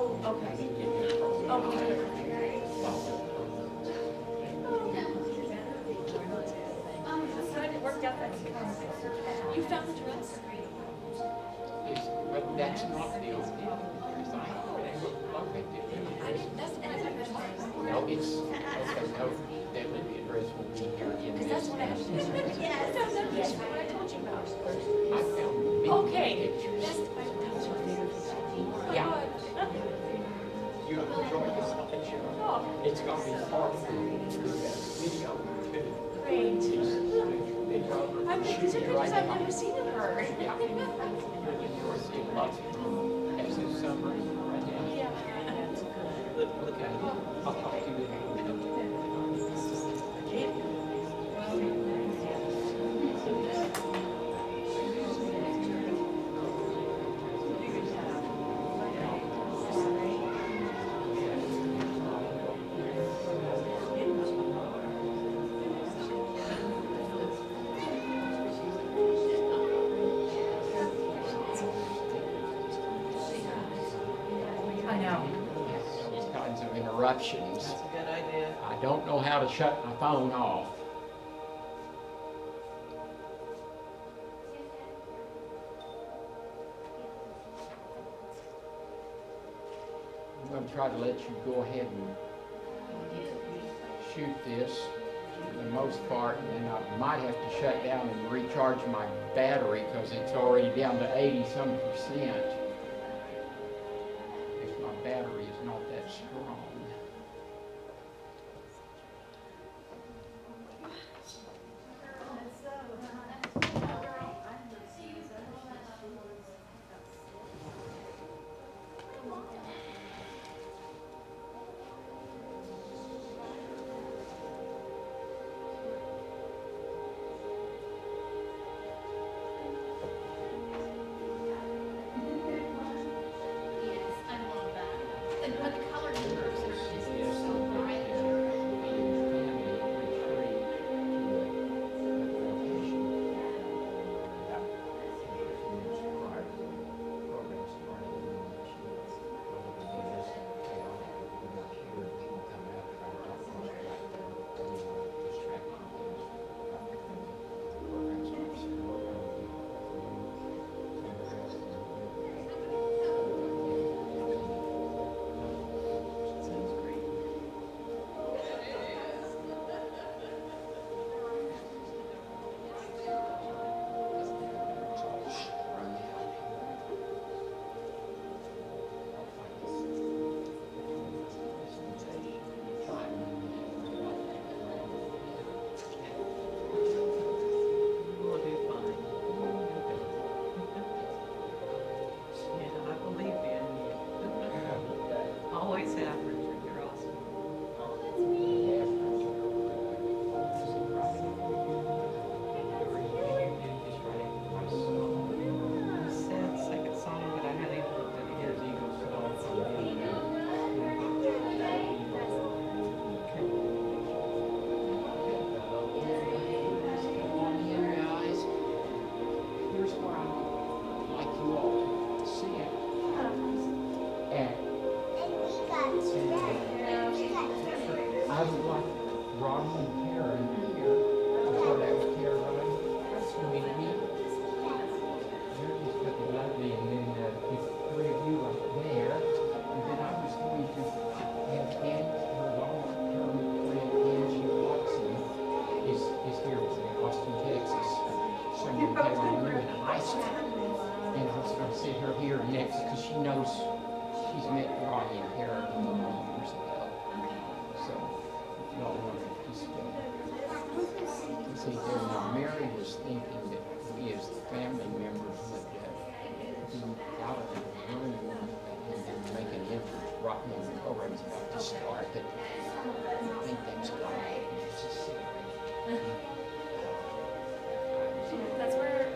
Oh, okay. So it worked out that you found the dress? But that's not the only design. They look like they did. I didn't, that's what I thought. No, it's, okay, no, that Libya dress will be here in Because this. that's what I have to do. Yes. I found that picture, what I told you about. I found many Okay. pictures. That's my favorite picture. Oh my Yeah. God. You enjoy this picture. Oh, It's gonna be part of the video too. great. I mean, these are Shooting pictures right I've now. never seen of her. Yeah. You're seeing lots of as this summer right now. Yeah. Okay, I'll talk to you in a minute. I know. These kinds of interruptions. That's a good idea. I don't know how to shut my phone off. I'm going to try to let you go ahead and shoot this for the most part, and then I might have to shut down and recharge my battery because it's already down to 80-some%. If my battery is not that strong. Yes, I love that. And but the color numbers are just so bright. We'll do fine. Yeah, I believe in you. Always have, Richard. You're awesome. I said second song, but I haven't even looked at it yet. Guys, here's what I'd like you all to see it. And I would like Ronnie and Karen here. So that was Caroline. Sweetie. You're just looking lovely, and then the three of you are there. And then I was going to have her long-term friend Angie Watson is here from Austin, Texas. Someone Taylor knew in high school. And I was going to sit her here next because she knows she's met Ronnie and Karen years ago. So if y'all want to just see there. Now Mary was thinking that we as the family members would be out of the room and then make an entrance right when the program's about to start. But I think that's right. That's where,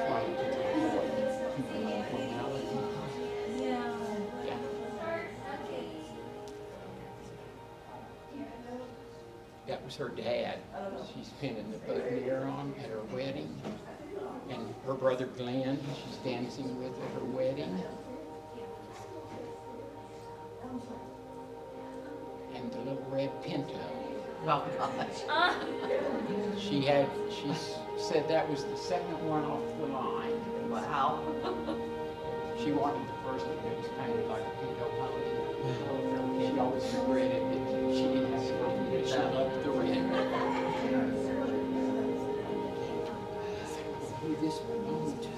Trying to avoid formality. yeah. Yeah. That was her dad. She's pinning the boutonniere on at her wedding. And her brother Glenn, she's dancing with at her wedding. And the little red Pinto. Well, gosh. She said that was the second one off the line. Wow. She wanted the first one that was kind of like a Pinto pony. She always regretted that she didn't have the first one, but she loved the red. Who this belonged to?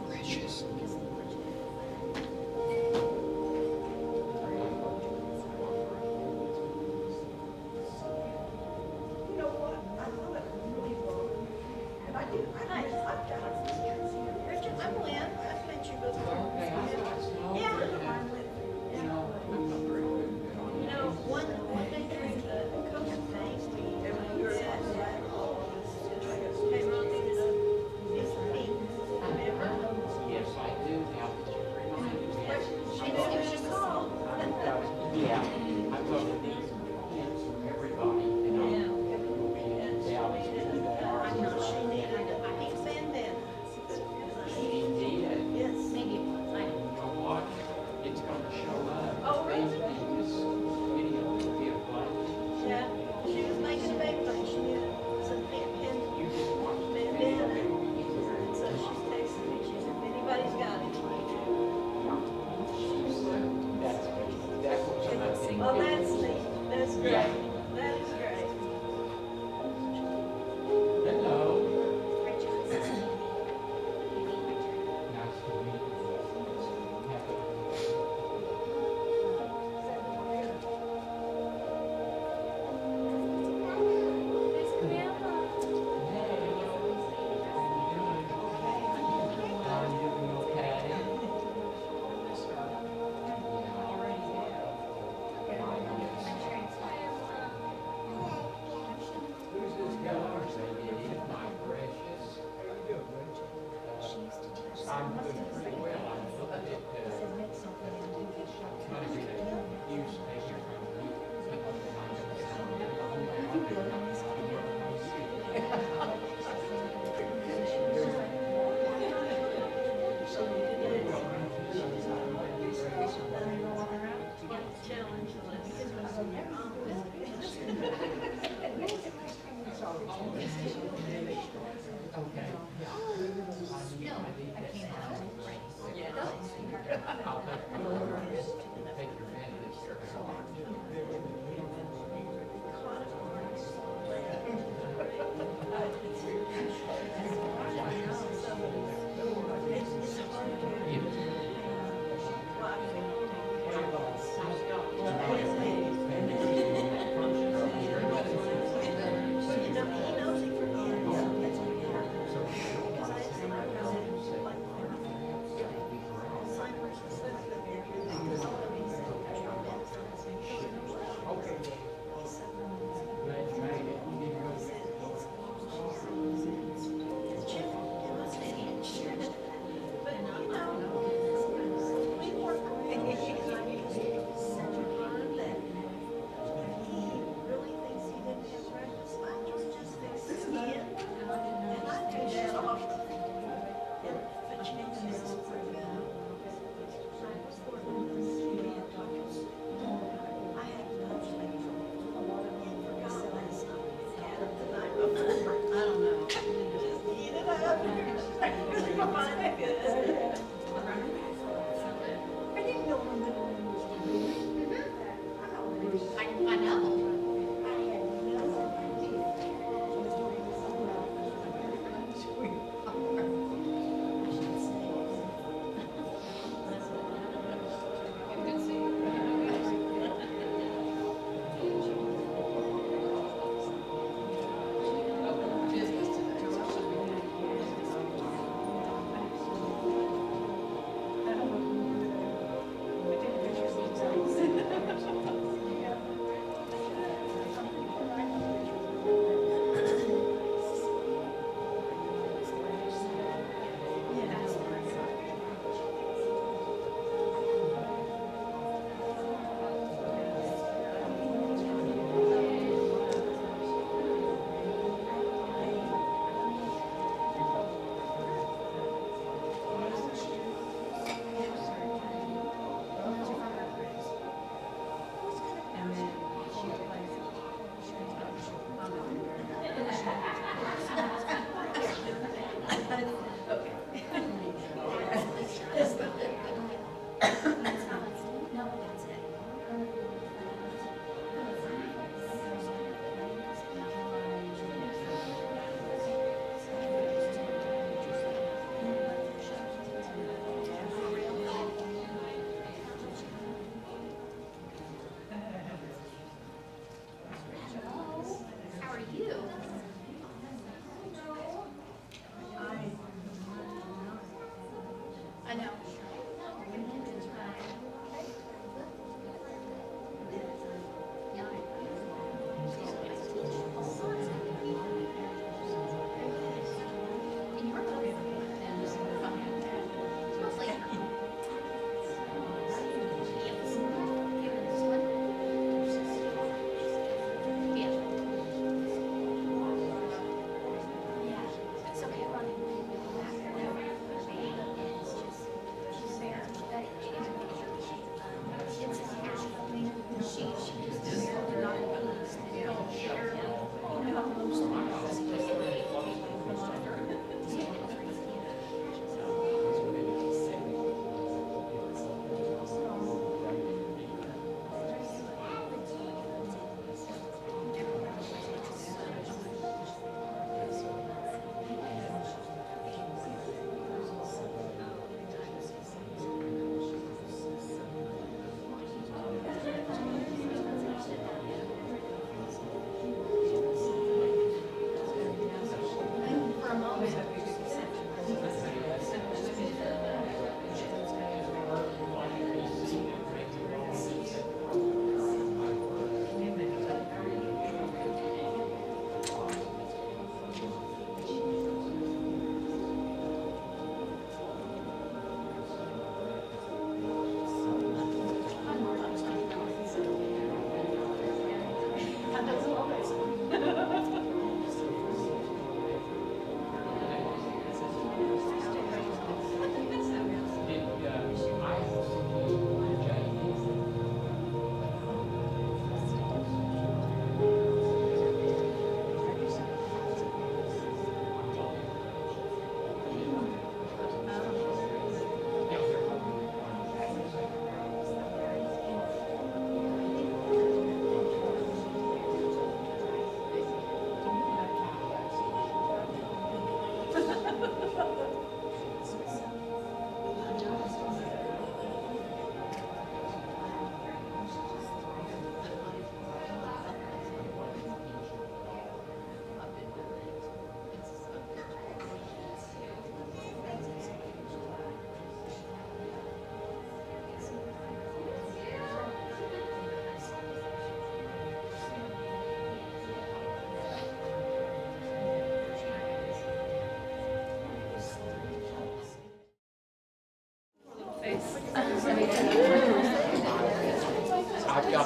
Precious. You know what? I thought it was really wrong. And I did, I've got it. Richard, I'm Lynn. I've met you before. Okay, I know. Yeah. You know, I'm not very good on You know, one day during the COVID thing, we sat there. Hey, Rosie, it's me. Remember? Yes, I do now that you reminded me. She didn't give us a call. Yeah, I love these hints from everybody, and will be in Dallas to do that. I know she needed a pink bandana. She did. Yes. Maybe it was, I don't You know what? It's gonna show up. Oh, really? This video will be a black. Yeah, she was making a baby like she needed some pink pin You just watch the video. bandana. It will be easier. And so she's texting me, she said, if anybody's got it. She's, that was something. Well, that's neat, that's great, Yeah. that is great. Hello. know. Nice to meet you. Happy. Who's grandma? I'm doing okay. Who's this guy? It is my precious. I'm doing pretty well. I'm looking at, trying to get a use picture from you. Challenge the list. Okay. I'll take your bandage there.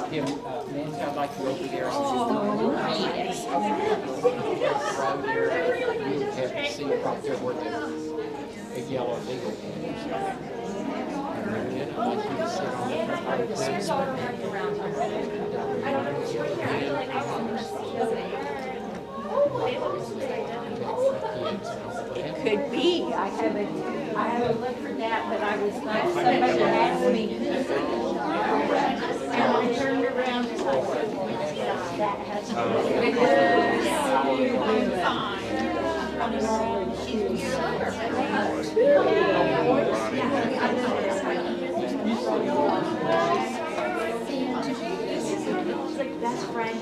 drop him, Nancy, I'd like you over there. Right there, you have to see right there where the yellow eagle is. And then I'd like you to sit on the Could be. I haven't looked for that, but I was like, somebody asked me who. And I turned around and I said, that has to That's Frank.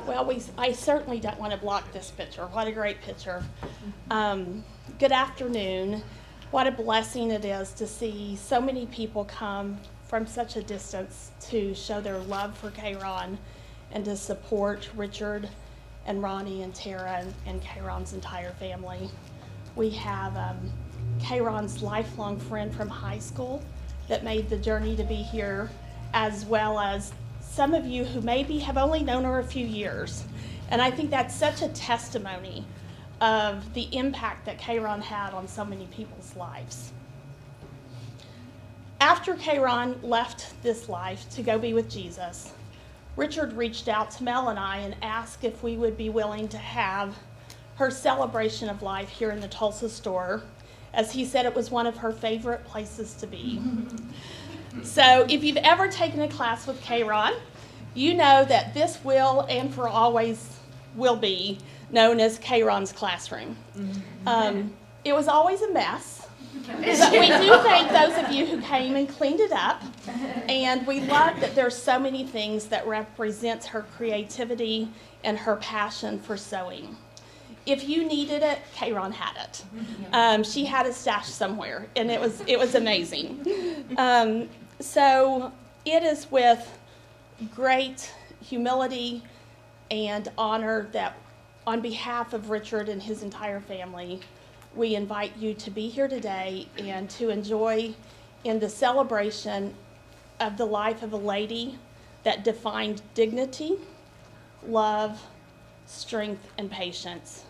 Well, I certainly don't want to block this picture. What a great picture. Good afternoon. What a blessing it is to see so many people come from such a distance to show their love for Kayron and to support Richard and Ronnie and Tara and Kayron's entire family. We have Kayron's lifelong friend from high school that made the journey to be here, as well as some of you who maybe have only known her a few years. And I think that's such a testimony of the impact that Kayron had on so many people's lives. After Kayron left this life to go be with Jesus, Richard reached out to Mel and I and asked if we would be willing to have her celebration of life here in the Tulsa store, as he said it was one of her favorite places to be. So if you've ever taken a class with Kayron, you know that this will and for always will be known as Kayron's classroom. It was always a mess, but we do thank those of you who came and cleaned it up, and we love that there's so many things that represents her creativity and her passion for sewing. If you needed it, Kayron had it. She had a stash somewhere, and it was amazing. So it is with great humility and honor that on behalf of Richard and his entire family, we invite you to be here today and to enjoy in the celebration of the life of a lady that defined dignity, love, strength, and patience.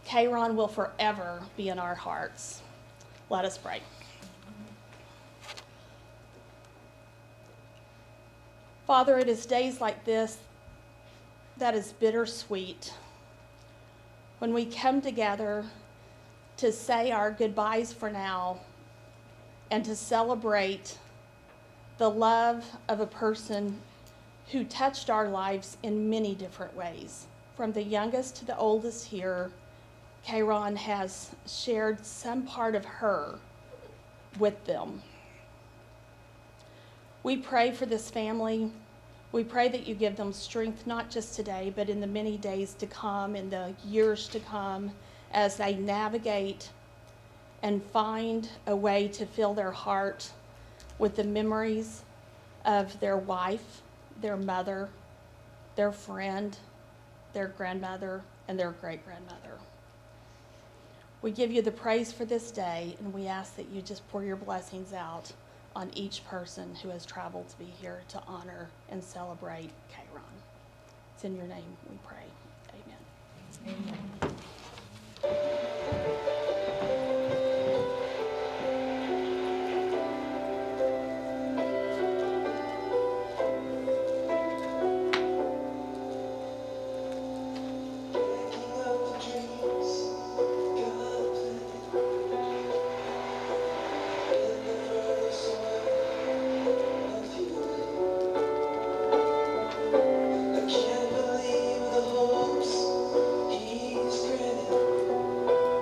Kayron will forever be in our hearts. Let us pray. Father, it is days like this that is bittersweet when we come together to say our goodbyes for now and to celebrate the love of a person who touched our lives in many different ways. From the youngest to the oldest here, Kayron has shared some part of her with them. We pray for this family. We pray that you give them strength, not just today, but in the many days to come, in the years to come, as they navigate and find a way to fill their heart with the memories of their wife, their mother, their friend, their grandmother, and their great-grandmother. We give you the praise for this day, and we ask that you just pour your blessings out on each person who has traveled to be here to honor and celebrate Kayron. It's in your name we pray. Amen. Amen. Can't believe the hopes he's granted.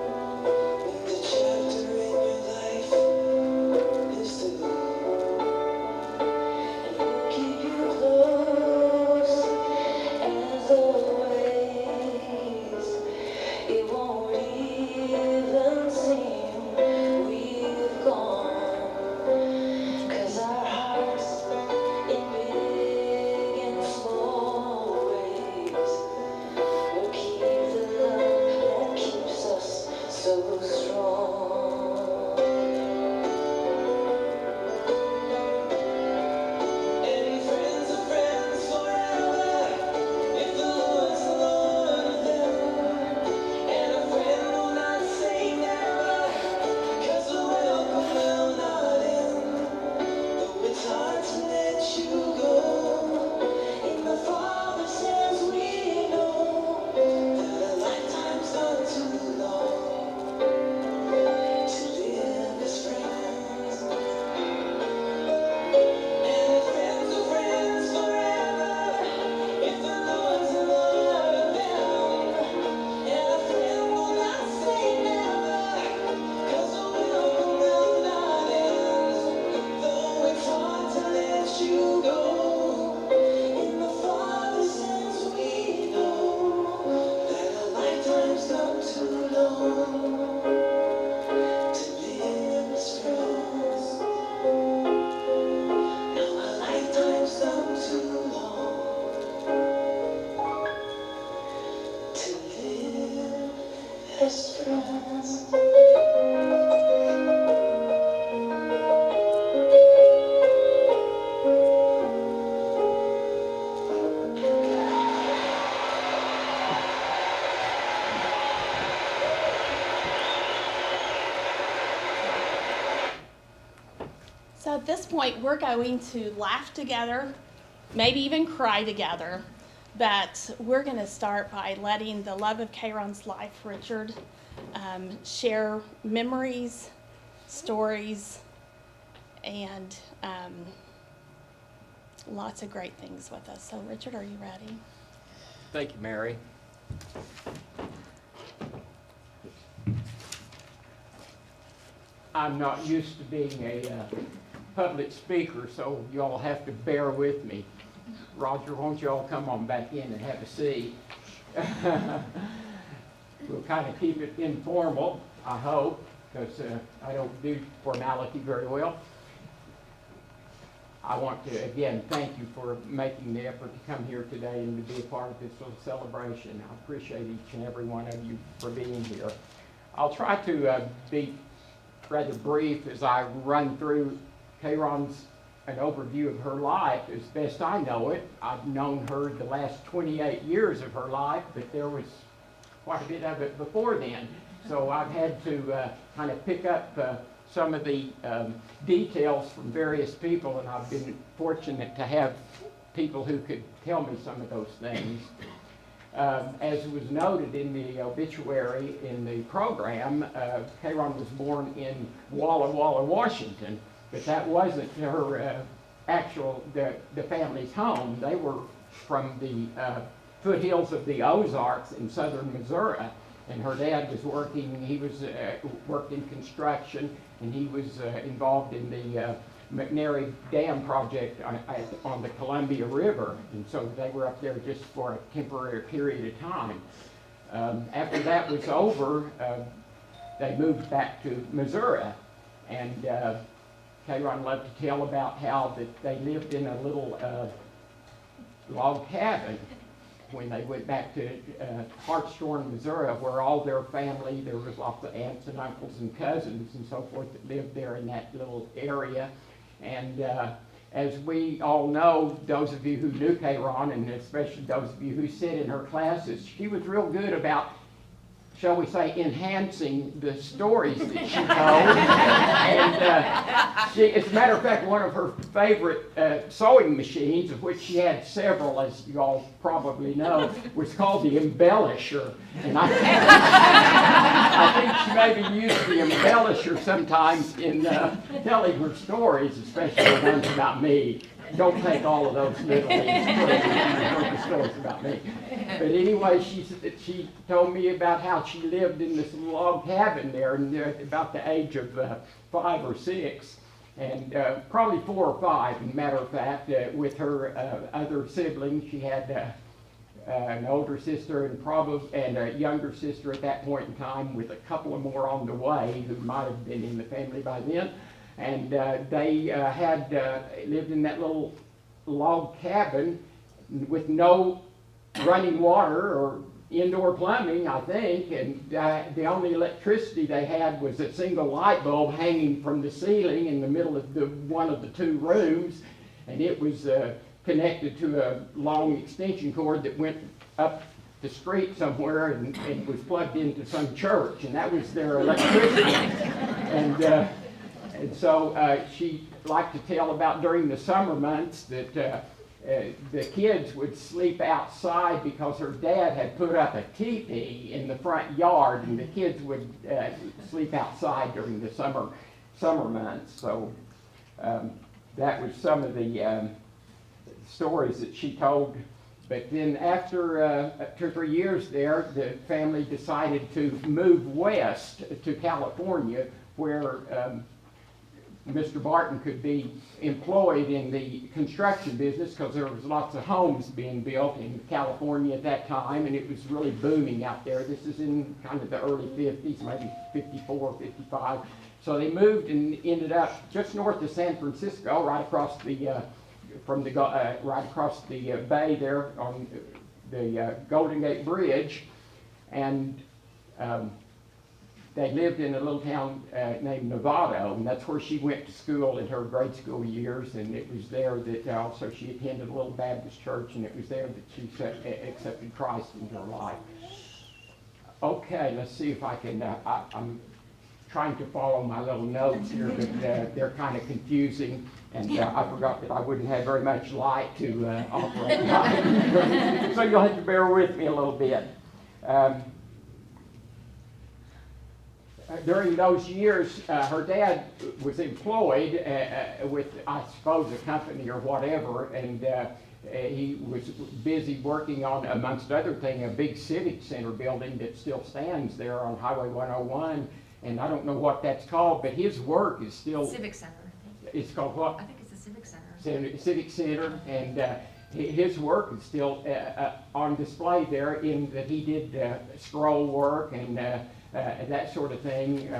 at this point, we're going to laugh together, maybe even cry together, but we're going to start by letting the love of Kayron's life, Richard, share memories, stories, and lots of great things with us. So, Richard, are you ready? Thank you, Mary. I'm not used to being a public speaker, so you all have to bear with me. Roger, won't you all come on back in and have a seat? We'll kind of keep it informal, I hope, because I don't do formality very well. I want to, again, thank you for making the effort to come here today and to be a part of this little celebration. I appreciate each and every one of you for being here. I'll try to be rather brief as I run through Kayron's an overview of her life as best I know it. I've known her the last 28 years of her life, but there was quite a bit of it before then. So I've had to kind of pick up some of the details from various people, and I've been fortunate to have people who could tell me some of those things. As was noted in the obituary in the program, Kayron was born in Walla Walla, Washington, but that wasn't her the family's home. They were from the foothills of the Ozarks in southern Missouri, and her dad was working, he was worked in construction, and he was involved in the McNary Dam project on the Columbia River, and so they were up there just for a temporary period of time. After that was over, they moved back to Missouri, and Kayron loved to tell about how that they lived in a little log cabin when they went back to Hartshorn, Missouri, where all their family, there was lots of aunts and uncles and cousins and so forth that lived there in that little area. And as we all know, those of you who knew Kayron, and especially those of you who sit in her classes, she was real good about, shall we say, enhancing the stories that she told. And as a matter of fact, one of her favorite sewing machines, of which she had several, as you all probably know, was called the Embellisher. And I think she maybe used the Embellisher sometimes in telling her stories, especially the ones about me. Don't take all of those literally, stories about me. But anyway, she told me about how she lived in this log cabin there, and about the age of 5 or 6, and probably 4 or 5, as a matter of fact, with her other siblings. She had an older sister and a younger sister at that point in time, with a couple of more on the way who might have been in the family by then. And they had lived in that little log cabin with no running water or indoor plumbing, I think, and the only electricity they had was a single light bulb hanging from the ceiling in the middle of one of the 2 rooms, and it was connected to a long extension cord that went up the street somewhere and was plugged into some church, and that was their electricity. And so she liked to tell about during the summer months that the kids would sleep outside because her dad had put up a teepee in the front yard, and the kids would sleep outside during the summer months. So that was some of the stories that she told. But then after 2 or 3 years there, the family decided to move west to California, where Mr. Barton could be employed in the construction business, because there was lots of homes being built in California at that time, and it was really booming out there. This is in kind of the early 50s, maybe 54, 55. So they moved and ended up just north of San Francisco, right across the right across the bay there on the Golden Gate Bridge, and they lived in a little town named Novato, and that's where she went to school in her grade school years, and it was there that also she attended a little Baptist church, and it was there that she accepted Christ into her life. Okay, let's see if I can, I'm trying to follow my little notes here, but they're kind of confusing, and I forgot that I wouldn't have very much light to operate by. So you'll have to bear with me a little bit. During those years, her dad was employed with, I suppose, a company or whatever, and he was busy working on, amongst other things, a big civic center building that still stands there on Highway 101, and I don't know what that's called, but his work is still... Civic Center, I think. It's called what? I think it's the Civic Center. Civic Center, and his work is still on display there in that he did scroll work and that sort of thing.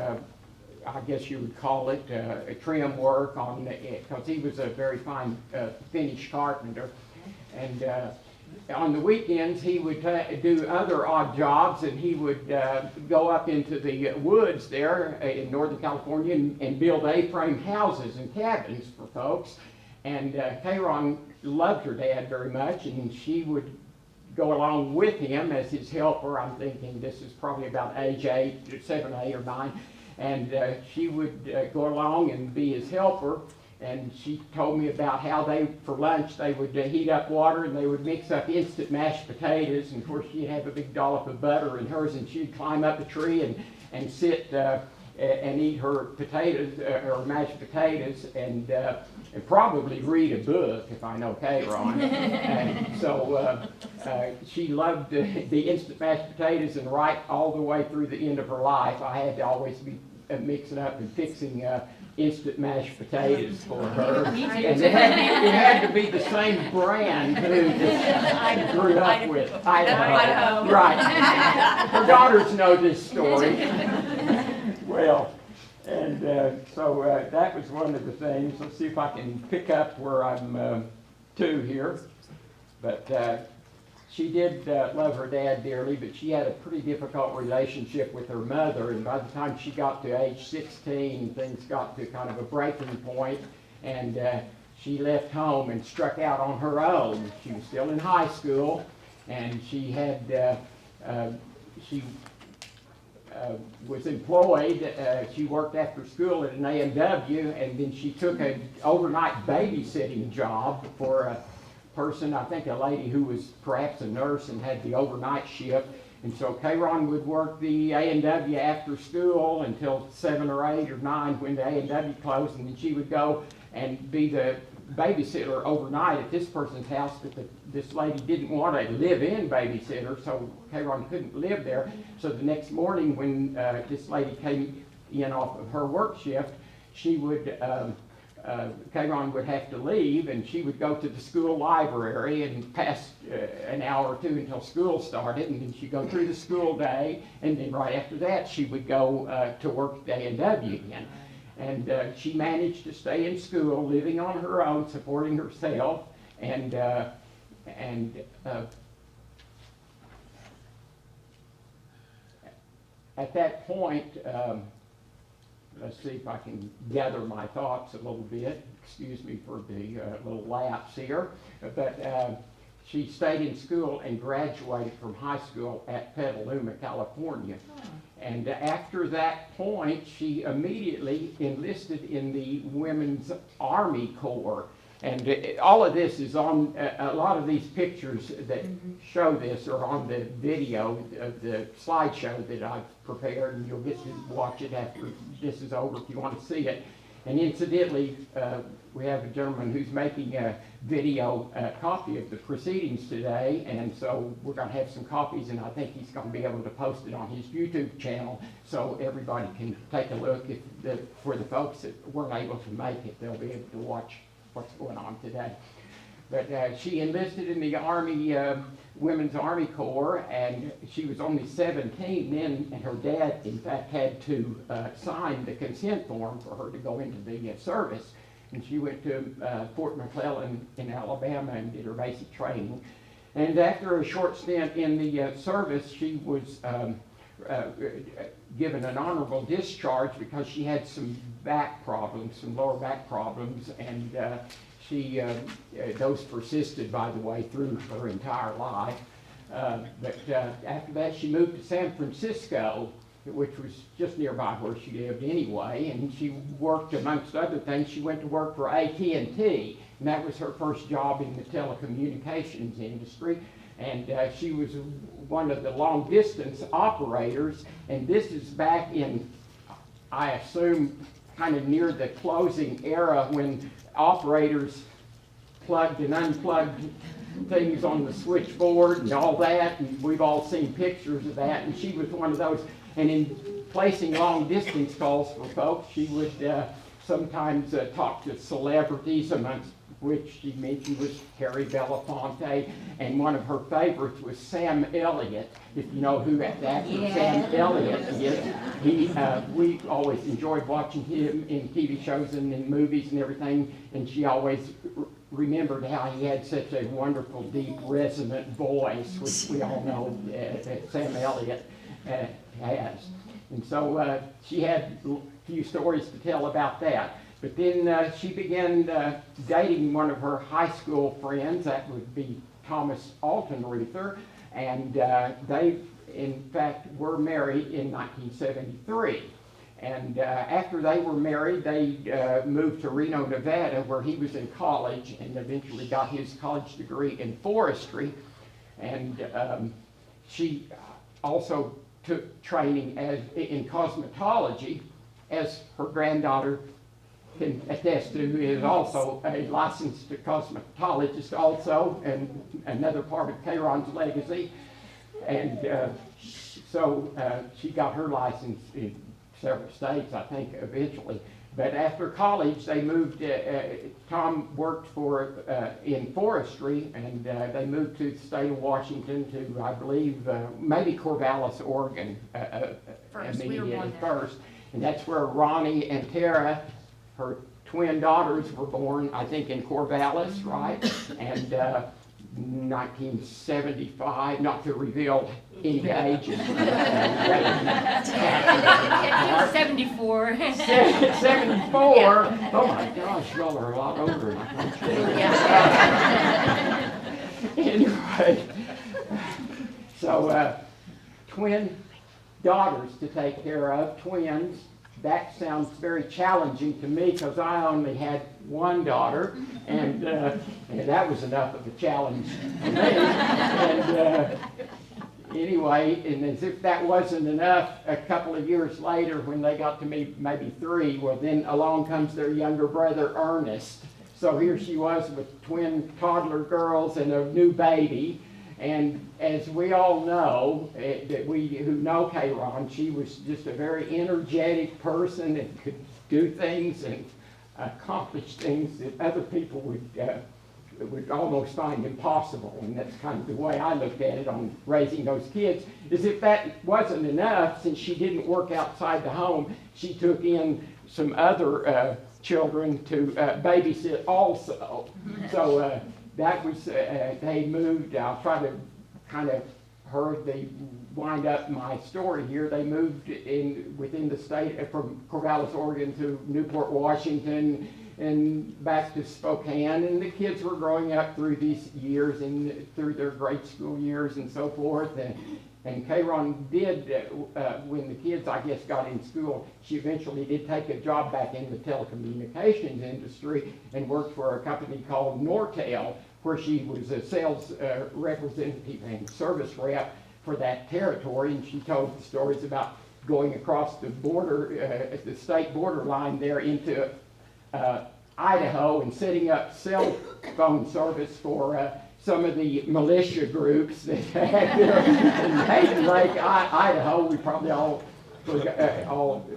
I guess you would call it trim work on it, because he was a very fine finish carpenter. And on the weekends, he would do other odd jobs, and he would go up into the woods there in Northern California and build A-frame houses and cabins for folks. And Kayron loved her dad very much, and she would go along with him as his helper. I'm thinking this is probably about age 7, 8, or 9. And she would go along and be his helper. And she told me about how for lunch, they would heat up water and they would mix up instant mashed potatoes. And of course, she'd have a big dollop of butter in hers, and she'd climb up a tree and sit and eat her potatoes, or mashed potatoes, and probably read a book, if I know Kayron. And so she loved the instant mashed potatoes, and right all the way through the end of her life, I had to always be mixing up and fixing instant mashed potatoes for her. And it had to be the same brand too that I grew up with. Idaho. Right. Her daughters know this story. Well, and so that was one of the things. Let's see if I can pick up where I'm to here. But she did love her dad dearly, but she had a pretty difficult relationship with her mother, and by the time she got to age 16, things got to kind of a breaking point, and she left home and struck out on her own. She was still in high school, and she had was employed. She worked after school at an A&W, and then she took an overnight babysitting job for a person, I think a lady who was perhaps a nurse and had the overnight shift. And so Kayron would work the A&W after school until 7 or 8 or 9 when the A&W closed, and then she would go and be the babysitter overnight at this person's house, but this lady didn't want a live-in babysitter, so Kayron couldn't live there. So the next morning when this lady came in off of her work shift, she would Kayron would have to leave, and she would go to the school library and pass an hour or two until school started, and then she'd go through the school day, and then right after that she would go to work at A&W again. And she managed to stay in school, living on her own, supporting herself, and at that point, let's see if I can gather my thoughts a little bit. Excuse me for the little lapse here. But she stayed in school and graduated from high school at Petaluma, California. And after that point, she immediately enlisted in the Women's Army Corps. And all of this is on, a lot of these pictures that show this are on the video of the slideshow that I've prepared, and you'll get to watch it after this is over if you want to see it. And incidentally, we have a gentleman who's making a video copy of the proceedings today, and so we're going to have some copies, and I think he's going to be able to post it on his YouTube channel so everybody can take a look. For the folks that weren't able to make it, they'll be able to watch what's going on today. But she enlisted in the Army, Women's Army Corps, and she was only 17 then, and her dad, in fact, had to sign the consent form for her to go into the service. And she went to Fort McClellan in Alabama and did her basic training. And after a short stint in the service, she was given an honorable discharge because she had some back problems, some lower back problems, and those persisted, by the way, through her entire life. But after that, she moved to San Francisco, which was just nearby where she lived anyway, and she worked, amongst other things, she went to work for AT&T, and that was her first job in the telecommunications industry. And she was one of the long distance operators, and this is back in, I assume, kind of near the closing era when operators plugged and unplugged things on the switchboard and all that, and we've all seen pictures of that, and she was one of those. And in placing long distance calls for folks, she would sometimes talk to celebrities, amongst which she mentioned was Harry Belafonte, and one of her favorites was Sam Elliott. If you know who that actor Sam Elliott is, we always enjoyed watching him in TV shows and in movies and everything, and she always remembered how he had such a wonderful, deep, resonant voice, which we all know Sam Elliott has. And so she had a few stories to tell about that. But then she began dating one of her high school friends, that would be Thomas Altenreuther, and they, in fact, were married in 1973. And after they were married, they moved to Reno, Nevada, where he was in college and eventually got his college degree in forestry. And she also took training in cosmetology, as her granddaughter can attest to, who is also a licensed cosmetologist also, and another part of Kayron's legacy. And so she got her license in several states, I think, eventually. But after college, they moved, Tom worked in forestry, and they moved to the state of Washington to, I believe, maybe Corvallis, Oregon, immediately first. And that's where Ronnie and Tara, her twin daughters, were born, I think, in Corvallis, right? And 1975, not to reveal any ages. 74. 74? Oh my gosh, y'all are a lot older than I thought. Anyway, so twin daughters to take care of, twins. That sounds very challenging to me because I only had one daughter, and that was enough of a challenge for me. And anyway, and as if that wasn't enough, a couple of years later, when they got to me maybe 3, well, then along comes their younger brother, Ernest. So here she was with twin toddler girls and a new baby. And as we all know, that we who know Kayron, she was just a very energetic person and could do things and accomplish things that other people would almost find impossible. And that's kind of the way I looked at it on raising those kids. As if that wasn't enough, since she didn't work outside the home, she took in some other children to babysit also. So that was, they moved, I'll try to kind of wind up my story here. They moved within the state, from Corvallis, Oregon to Newport, Washington, and back to Spokane. And the kids were growing up through these years and through their grade school years and so forth. And Kayron did, when the kids, I guess, got in school, she eventually did take a job back in the telecommunications industry and worked for a company called Nortel, where she was a sales representative and service rep for that territory. And she told the stories about going across the border, the state border line there into Idaho, and setting up cell phone service for some of the militia groups that had there in Hayden Lake, Idaho. We probably all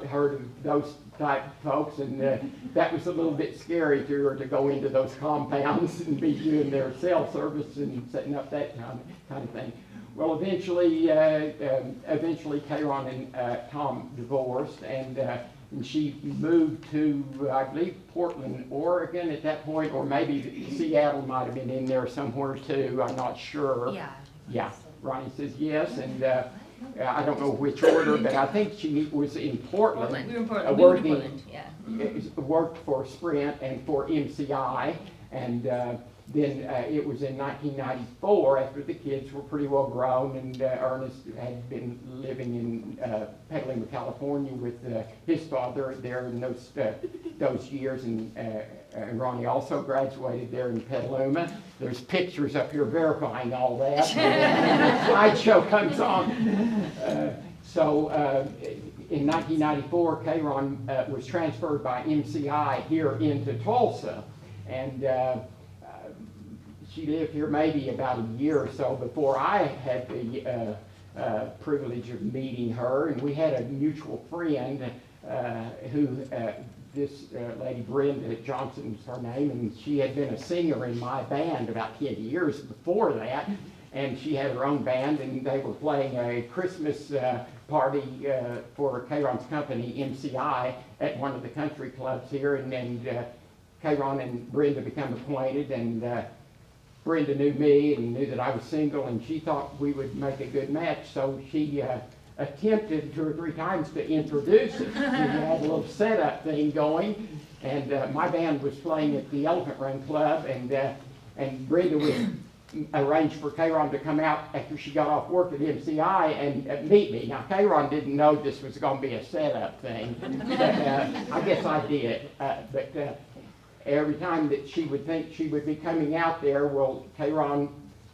heard of those type folks, and that was a little bit scary to her to go into those compounds and be doing their cell service and setting up that kind of thing. Well, eventually Kayron and Tom divorced, and she moved to, I believe, Portland, Oregon at that point, or maybe Seattle might have been in there somewhere too. I'm not sure. Yeah. Ronnie says yes, and I don't know which order, but I think she was in Portland. We were in Portland. Moved to Portland, yeah. Worked for Sprint and for MCI, and then it was in 1994, after the kids were pretty well grown, and Ernest had been living in Petaluma, California with his father there in those years, and Ronnie also graduated there in Petaluma. There's pictures up here verifying all that. The slideshow comes on. In 1994, K-Ron was transferred by MCI here into Tulsa, and she lived here maybe about a year or so before I had the privilege of meeting her, and we had a mutual friend who, this lady Brenda Johnson is her name, and she had been a singer in my band about 10 years before that, and she had her own band, and they were playing a Christmas party for K-Ron's company, MCI, at one of the country clubs here, and K-Ron and Brenda became acquainted, and Brenda knew me and knew that I was single, and she thought we would make a good match, so she attempted 2 or 3 times to introduce us. We had a little setup thing going, and my band was playing at the Elephant Run Club, and Brenda would arrange for K-Ron to come out after she got off work at MCI and meet me. Now, K-Ron didn't know this was going to be a setup thing, but I guess I did. But every time that she would think she would be coming out there, well, K-Ron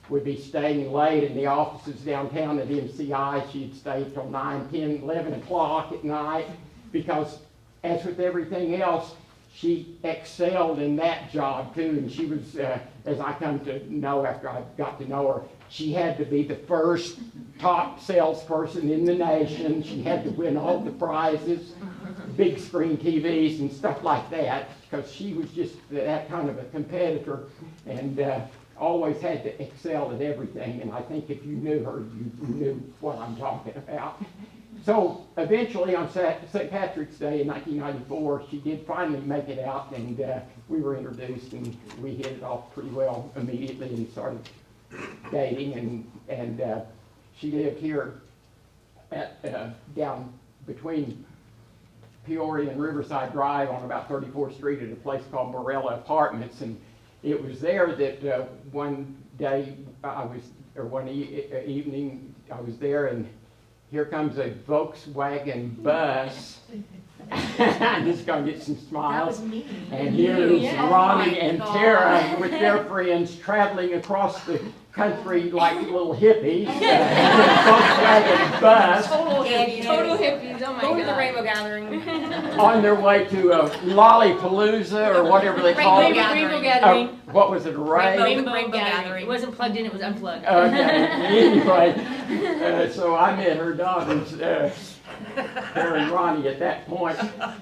would be staying late in the offices downtown at MCI. She'd stay till 9, 10, 11 o'clock at night because, as with everything else, she excelled in that job too, and she was, as I come to know after I got to know her, she had to be the first top salesperson in the nation. She had to win all the prizes, big screen TVs and stuff like that, because she was just that kind of a competitor, and always had to excel at everything. And I think if you knew her, you knew what I'm talking about. So eventually on St. Patrick's Day in 1994, she did finally make it out, and we were introduced, and we hit it off pretty well immediately and started dating, and she lived here at down between Peoria and Riverside Drive on about 34th Street at a place called Morella Apartments, and it was there that one day one evening I was there, and here comes a Volkswagen bus. I'm just going to get some smiles. That was me. And here's Ronnie and Tara with their friends traveling across the country like little hippies. Volkswagen bus Total hippies, oh my God. Going to the Rainbow Gathering. on their way to Lollapalooza or whatever they call it. Rainbow Gathering. What was it, Rainbow Ray? Gathering. It wasn't plugged in, it was unplugged. Okay, anyway, so I met her daughters, Tara and Ronnie, at that point.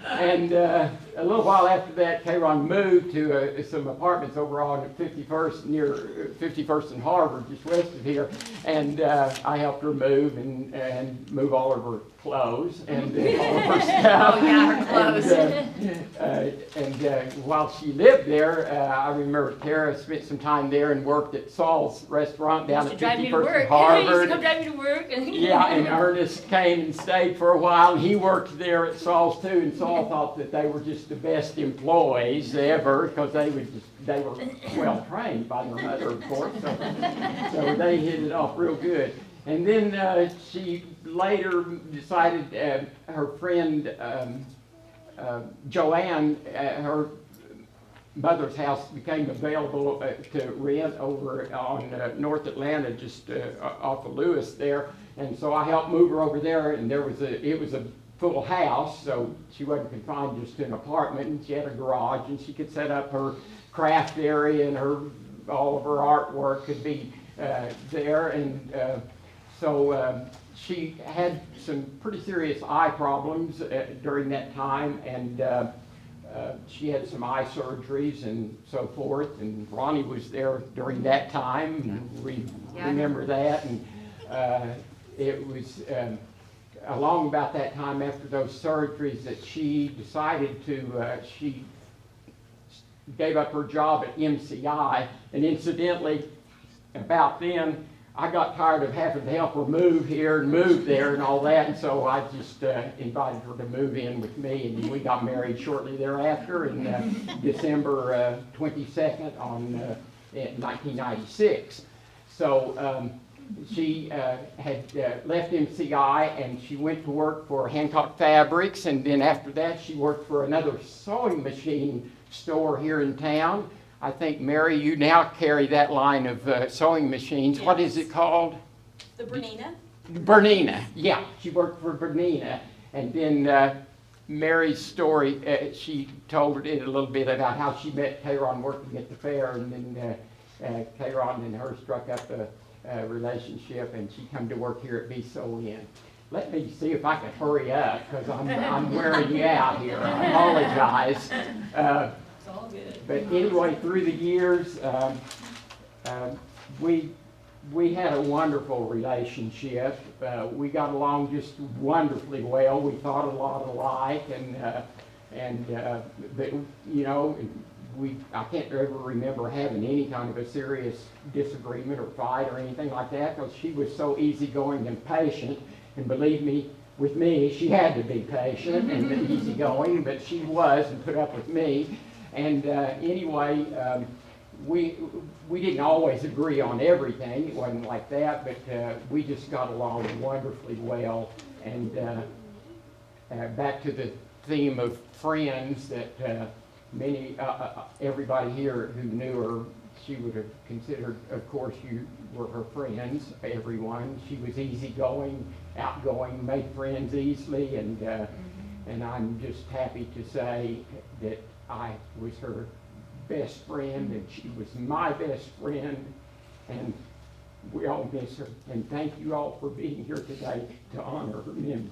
And a little while after that, K-Ron moved to some apartments over on 51st, near 51st and Harvard, just west of here. And I helped her move and move all of her clothes and all of her stuff. Oh yeah, her clothes. And while she lived there, I remember Tara spent some time there and worked at Saul's restaurant down at 51st and Harvard. He used to come drive me to work. Yeah, and Ernest came and stayed for a while, and he worked there at Saul's too, and Saul thought that they were just the best employees ever, because they were well trained by their mother, of course, so they hit it off real good. And then she later decided her friend Joanne, her mother's house became available to rent over on North Atlanta, just off of Lewis there, and so I helped move her over there, and it was a full house, so she wasn't confined just to an apartment, and she had a garage, and she could set up her craft area, and all of her artwork could be there, and so she had some pretty serious eye problems during that time, and she had some eye surgeries and so forth, and Ronnie was there during that time, and we remember that, and it was along about that time after those surgeries that she decided to, she gave up her job at MCI, and incidentally, about then, I got tired of having to help her move here and move there and all that, and so I just invited her to move in with me, and we got married shortly thereafter in December 22nd on in 1996. So she had left MCI and she went to work for Hancock Fabrics, and then after that she worked for another sewing machine store here in town. I think, Mary, you now carry that line of sewing machines. Yes. What is it called? The Bernina? Bernina, yeah. She worked for Bernina. And then Mary's story, she told it a little bit about how she met Kayron working at the fair, and then Kayron and her struck up a relationship, and she come to work here at BSON. Let me see if I can hurry up, because I'm wearing you out here. I apologize. It's all good. But anyway, through the years, we had a wonderful relationship. We got along just wonderfully well. We thought a lot alike, but, you know, I can't ever remember having any kind of a serious disagreement or fight or anything like that, because she was so easygoing and patient. And believe me, with me, she had to be patient and easygoing, but she was, and put up with me. And anyway, we didn't always agree on everything. It wasn't like that, but we just got along wonderfully well. And back to the theme of friends, that everybody here who knew her, she would have considered, of course, you were her friends, everyone. She was easygoing, outgoing, made friends easily, and I'm just happy to say that I was her best friend, and she was my best friend, and we all miss her. And thank you all for being here today to honor her memory.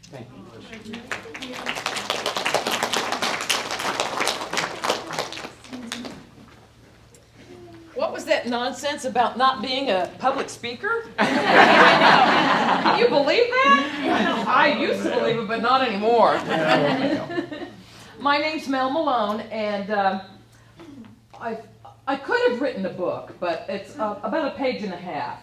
Thank you. What was that nonsense about not being a public speaker? Can you believe that? I used to believe it, but not anymore. My name's Mel Malone, and I could have written a book, but it's about a page and a half.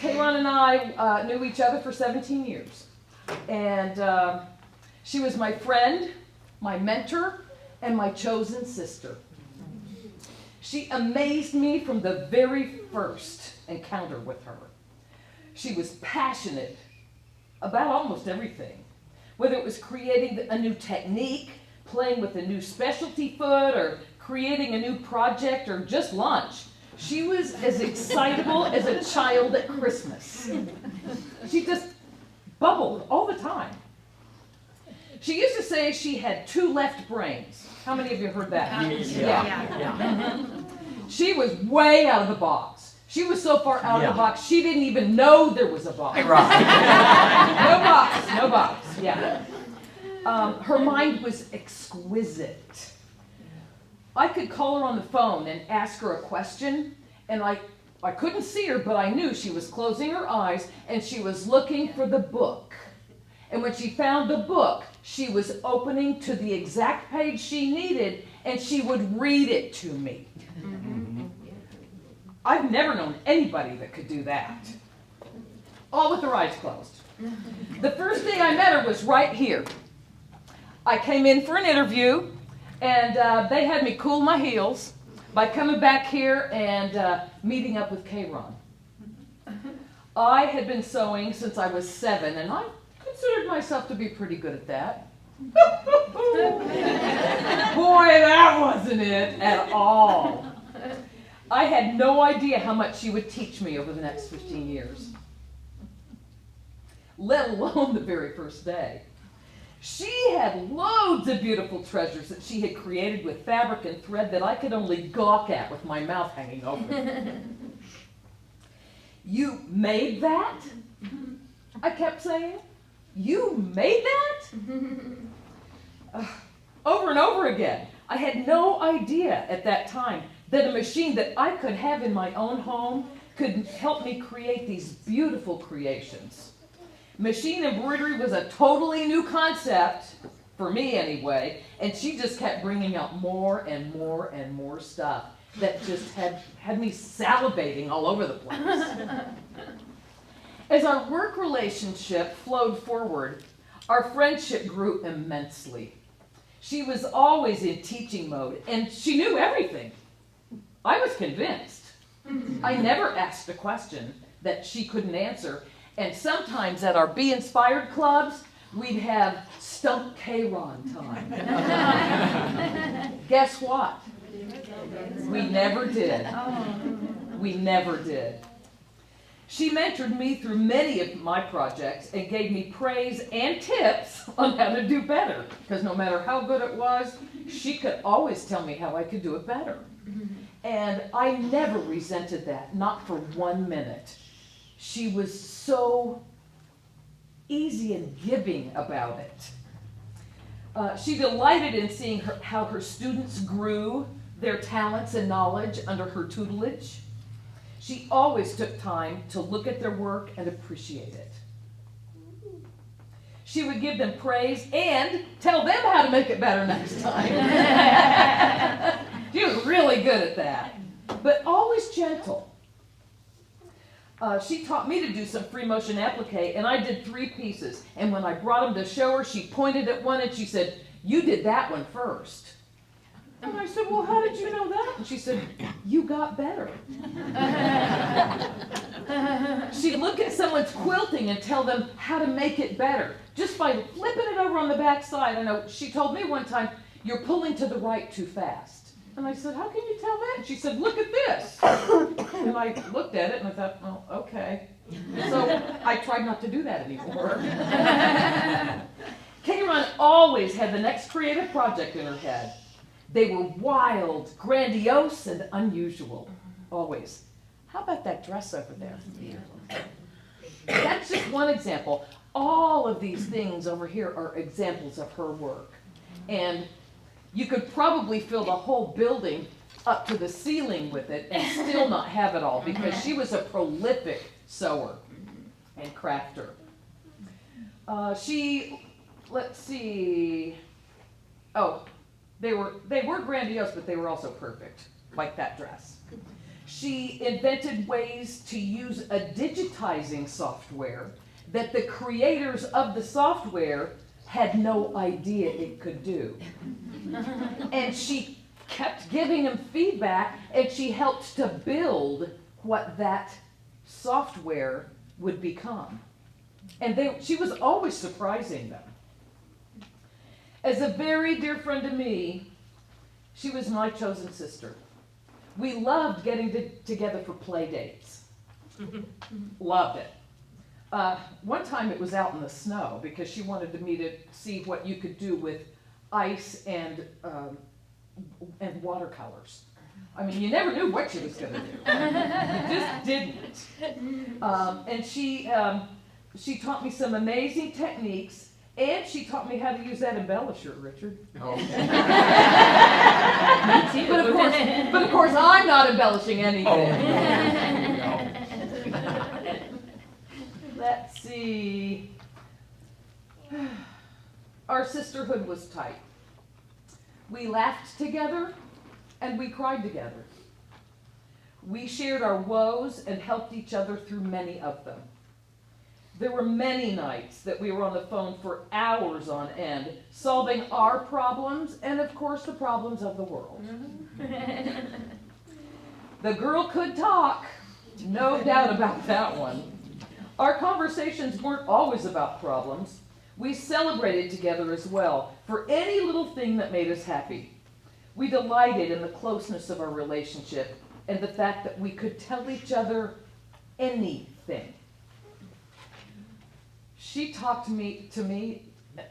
Kayron and I knew each other for 17 years, and she was my friend, my mentor, and my chosen sister. She amazed me from the very first encounter with her. She was passionate about almost everything, whether it was creating a new technique, playing with a new specialty foot, or creating a new project, or just lunch. She was as excitable as a child at Christmas. She just bubbled all the time. She used to say she had 2 left brains. How many of you heard that? Yeah. She was way out of the box. She was so far out of the box, she didn't even know there was a box. No box, yeah. Her mind was exquisite. I could call her on the phone and ask her a question, and I couldn't see her, but I knew she was closing her eyes and she was looking for the book. And when she found the book, she was opening to the exact page she needed, and she would read it to me. I've never known anybody that could do that. All with their eyes closed. The first day I met her was right here. I came in for an interview, and they had me cool my heels by coming back here and meeting up with Kayron. I had been sewing since I was 7, and I considered myself to be pretty good at that. Boy, that wasn't it at all. I had no idea how much she would teach me over the next 15 years, let alone the very first day. She had loads of beautiful treasures that she had created with fabric and thread that I could only gawk at with my mouth hanging open. You made that? I kept saying. You made that? Over and over again. I had no idea at that time that a machine that I could have in my own home could help me create these beautiful creations. Machine embroidery was a totally new concept, for me anyway, and she just kept bringing out more and more and more stuff that just had me salivating all over the place. As our work relationship flowed forward, our friendship grew immensely. She was always in teaching mode, and she knew everything. I was convinced. I never asked a question that she couldn't answer, and sometimes at our Be Inspired clubs, we'd have Stump K-Ron time. Guess what? We never did. We never did. She mentored me through many of my projects and gave me praise and tips on how to do better. Because no matter how good it was, she could always tell me how I could do it better. And I never resented that, not for 1 minute. She was so easy and giving about it. She delighted in seeing how her students grew their talents and knowledge under her tutelage. She always took time to look at their work and appreciate it. She would give them praise and tell them how to make it better next time. She was really good at that, but always gentle. She taught me to do some free motion applique, and I did 3 pieces. And when I brought them to show her, she pointed at one and she said, "You did that one first." And I said, "Well, how did you know that?" And she said, "You got better." She'd look at someone's quilting and tell them how to make it better, just by flipping it over on the back side. I know she told me one time, "You're pulling to the right too fast." And I said, "How can you tell that?" And she said, "Look at this." And I looked at it and I thought, "Oh, okay." So I tried not to do that anymore. K-Ron always had the next creative project in her head. They were wild, grandiose, and unusual. Always. How about that dress over there? That's just one example. All of these things over here are examples of her work. And you could probably fill the whole building up to the ceiling with it and still not have it all, because she was a prolific sewer and crafter. Let's see. Oh, they were grandiose, but they were also perfect, like that dress. She invented ways to use a digitizing software that the creators of the software had no idea it could do. And she kept giving them feedback, and she helped to build what that software would become. And she was always surprising them. As a very dear friend to me, she was my chosen sister. We loved getting together for play dates. Loved it. One time it was out in the snow because she wanted me to see what you could do with ice and watercolors. I mean, you never knew what she was going to do. You just didn't. And she taught me some amazing techniques, and she taught me how to use that embellisher, Richard. Okay. Me too. But of course, I'm not embellishing anything. Let's see. Our sisterhood was tight. We laughed together and we cried together. We shared our woes and helped each other through many of them. There were many nights that we were on the phone for hours on end, solving our problems and, of course, the problems of the world. The girl could talk, no doubt about that one. Our conversations weren't always about problems. We celebrated together as well for any little thing that made us happy. We delighted in the closeness of our relationship and the fact that we could tell each other anything. She talked to me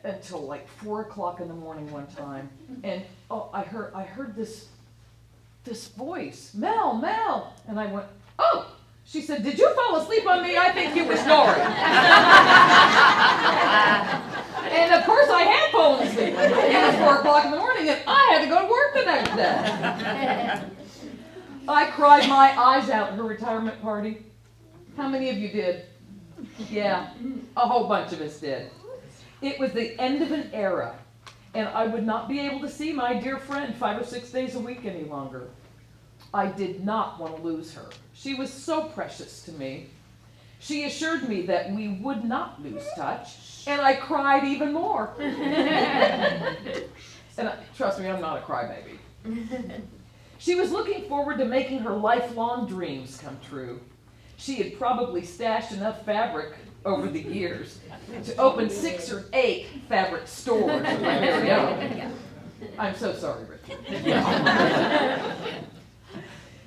until like 4 o'clock in the morning one time, and I heard this voice, Mel, and I went, "Oh." She said, "Did you fall asleep on me? I think you were snoring." And of course I had fallen asleep. It was 4 o'clock in the morning and I had to go to work the next day. I cried my eyes out at her retirement party. How many of you did? Yeah, a whole bunch of us did. It was the end of an era, and I would not be able to see my dear friend 5 or 6 days a week any longer. I did not want to lose her. She was so precious to me. She assured me that we would not lose touch, and I cried even more. And trust me, I'm not a crybaby. She was looking forward to making her lifelong dreams come true. She had probably stashed enough fabric over the years to open 6 or 8 fabric stores of my very own. I'm so sorry, Richard.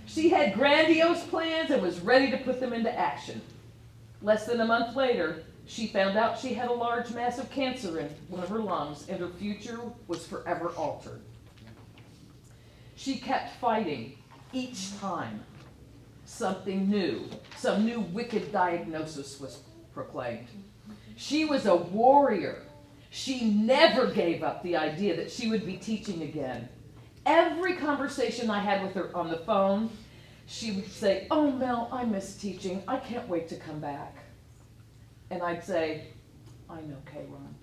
She had grandiose plans and was ready to put them into action. Less than a month later, she found out she had a large mass of cancer in one of her lungs, and her future was forever altered. She kept fighting each time something new, some new wicked diagnosis was proclaimed. She was a warrior. She never gave up the idea that she would be teaching again. Every conversation I had with her on the phone, she would say, "Oh, Mel, I miss teaching. I can't wait to come back." And I'd say, "I know, K-Ron.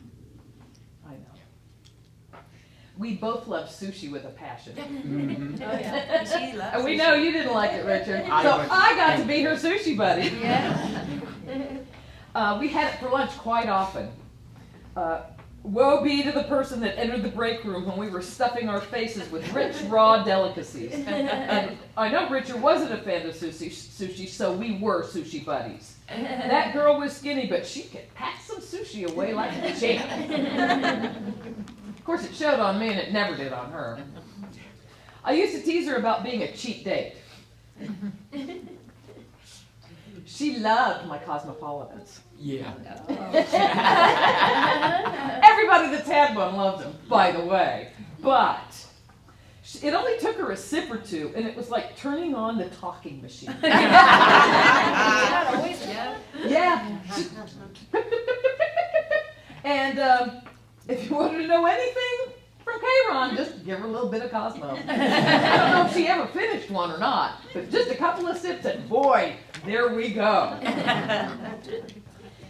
I know." We both love sushi with a passion. Oh, yeah. She loves And we sushi. know you didn't like it, Richard. I So would- I got to be her sushi buddy. Yeah. We had it for lunch quite often. Woe be to the person that entered the break room when we were stuffing our faces with rich, raw delicacies. And I know Richard wasn't a fan of sushi, so we were sushi buddies. That girl was skinny, but she could pack some sushi away like a champ. Of course, it showed on me, and it never did on her. I used to tease her about being a cheap date. She loved my cosmopolitans. Yeah. Everybody that's had one loves them, by the way. But it only took her a sip or two, and it was like turning on the talking machine. Not always. Yeah. And if you wanted to know anything from K-Ron, just give her a little bit of Cosmo. I don't know if she ever finished one or not, but just a couple of sips, and boy, there we go.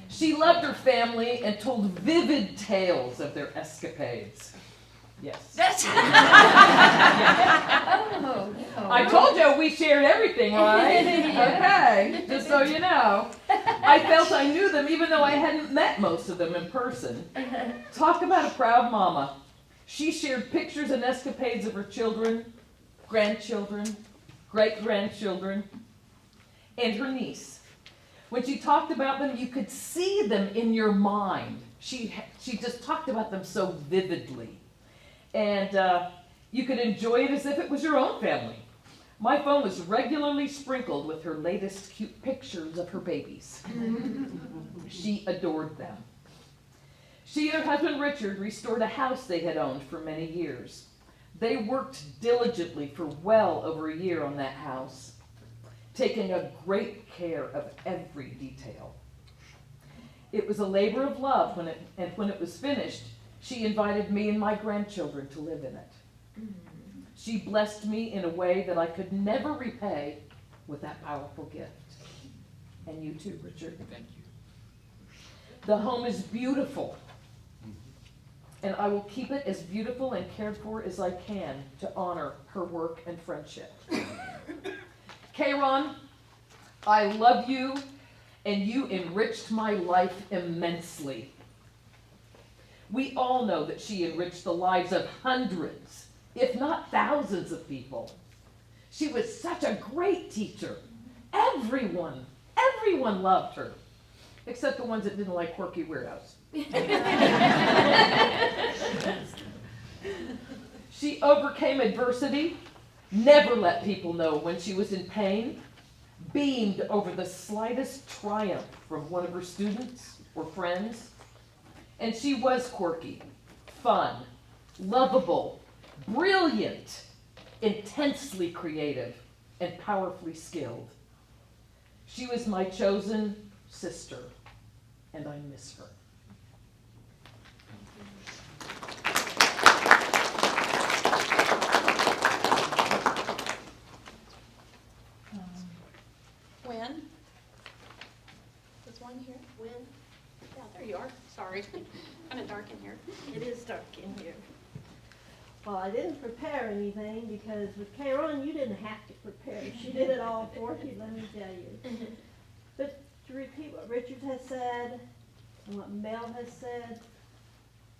She loved her family and told vivid tales of their escapades. Yes. Oh, I told you we shared everything, right? Okay, just so you know. I felt I knew them even though I hadn't met most of them in person. Talk about a proud mama. She shared pictures and escapades of her children, grandchildren, great-grandchildren, and her niece. When she talked about them, you could see them in your mind. She just talked about them so vividly. And you could enjoy it as if it was your own family. My phone was regularly sprinkled with her latest cute pictures of her babies. She adored them. She and her husband Richard restored a house they had owned for many years. They worked diligently for well over a year on that house, taking a great care of every detail. It was a labor of love, and when it was finished, she invited me and my grandchildren to live in it. She blessed me in a way that I could never repay with that powerful gift. And you too, Richard. Thank you. The home is beautiful, and I will keep it as beautiful and cared for as I can to honor her work and friendship. K-Ron, I love you, and you enriched my life immensely. We all know that she enriched the lives of hundreds, if not thousands of people. She was such a great teacher. Everyone loved her, except the ones that didn't like quirky weirdos. She overcame adversity, never let people know when she was in pain, beamed over the slightest triumph from one of her students or friends. And she was quirky, fun, lovable, brilliant, intensely creative, and powerfully skilled. She was my chosen sister, and I miss her. When? Is one here? When? Yeah, there you are. Sorry. Kind of dark in here. It is dark in here. Well, I didn't prepare anything because with K-Ron, you didn't have to prepare. She did it all for you, let me tell you. But to repeat what Richard has said and what Mel has said,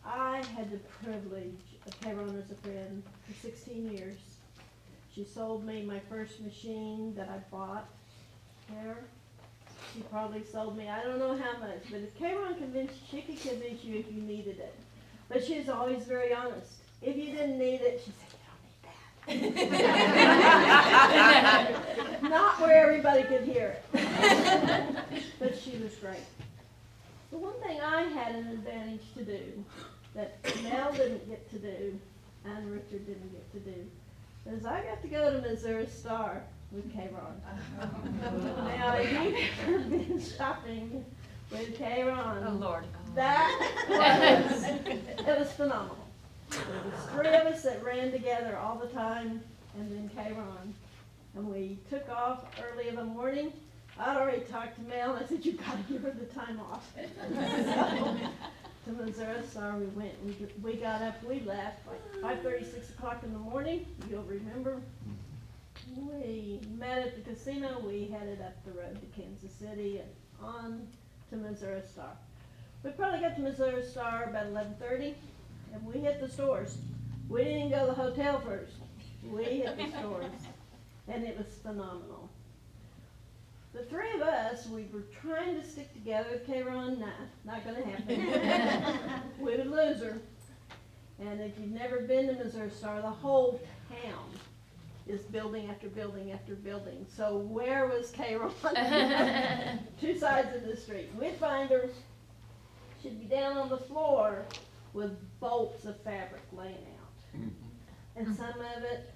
I had the privilege Kayron as a friend for 16 years. She sold me my first machine that I bought there. She probably sold me, I don't know how much, but if Kayron convinced, she could convince you if you needed it. But she was always very honest. If you didn't need it, she said, you don't need that. Not where everybody could hear it. But she was great. The one thing I had an advantage to do that Mel didn't get to do and Richard didn't get to do is I got to go to Missouri Star with Kayron. Now, if you've ever been shopping with Kayron, Oh, Lord. that was phenomenal. There was 3 of us that ran together all the time, and then Kayron. And we took off early in the morning. I'd already talked to Mel, and I said, you've got to give her the time off. So, to Missouri Star we went. We got up, we left like 5:30, 6 o'clock in the morning. You'll remember. We met at the casino. We headed up the road to Kansas City and on to Missouri Star. We probably got to Missouri Star about 11:30, and we hit the stores. We didn't go to the hotel first. We hit the stores, and it was phenomenal. The 3 of us, we were trying to stick together with Kayron. Nah, not gonna happen. We would lose her. And if you've never been to Missouri Star, the whole town is building after building after building. So where was Kayron? 2 sides of the street. We'd find her. She'd be down on the floor with bolts of fabric laying out. And some of it,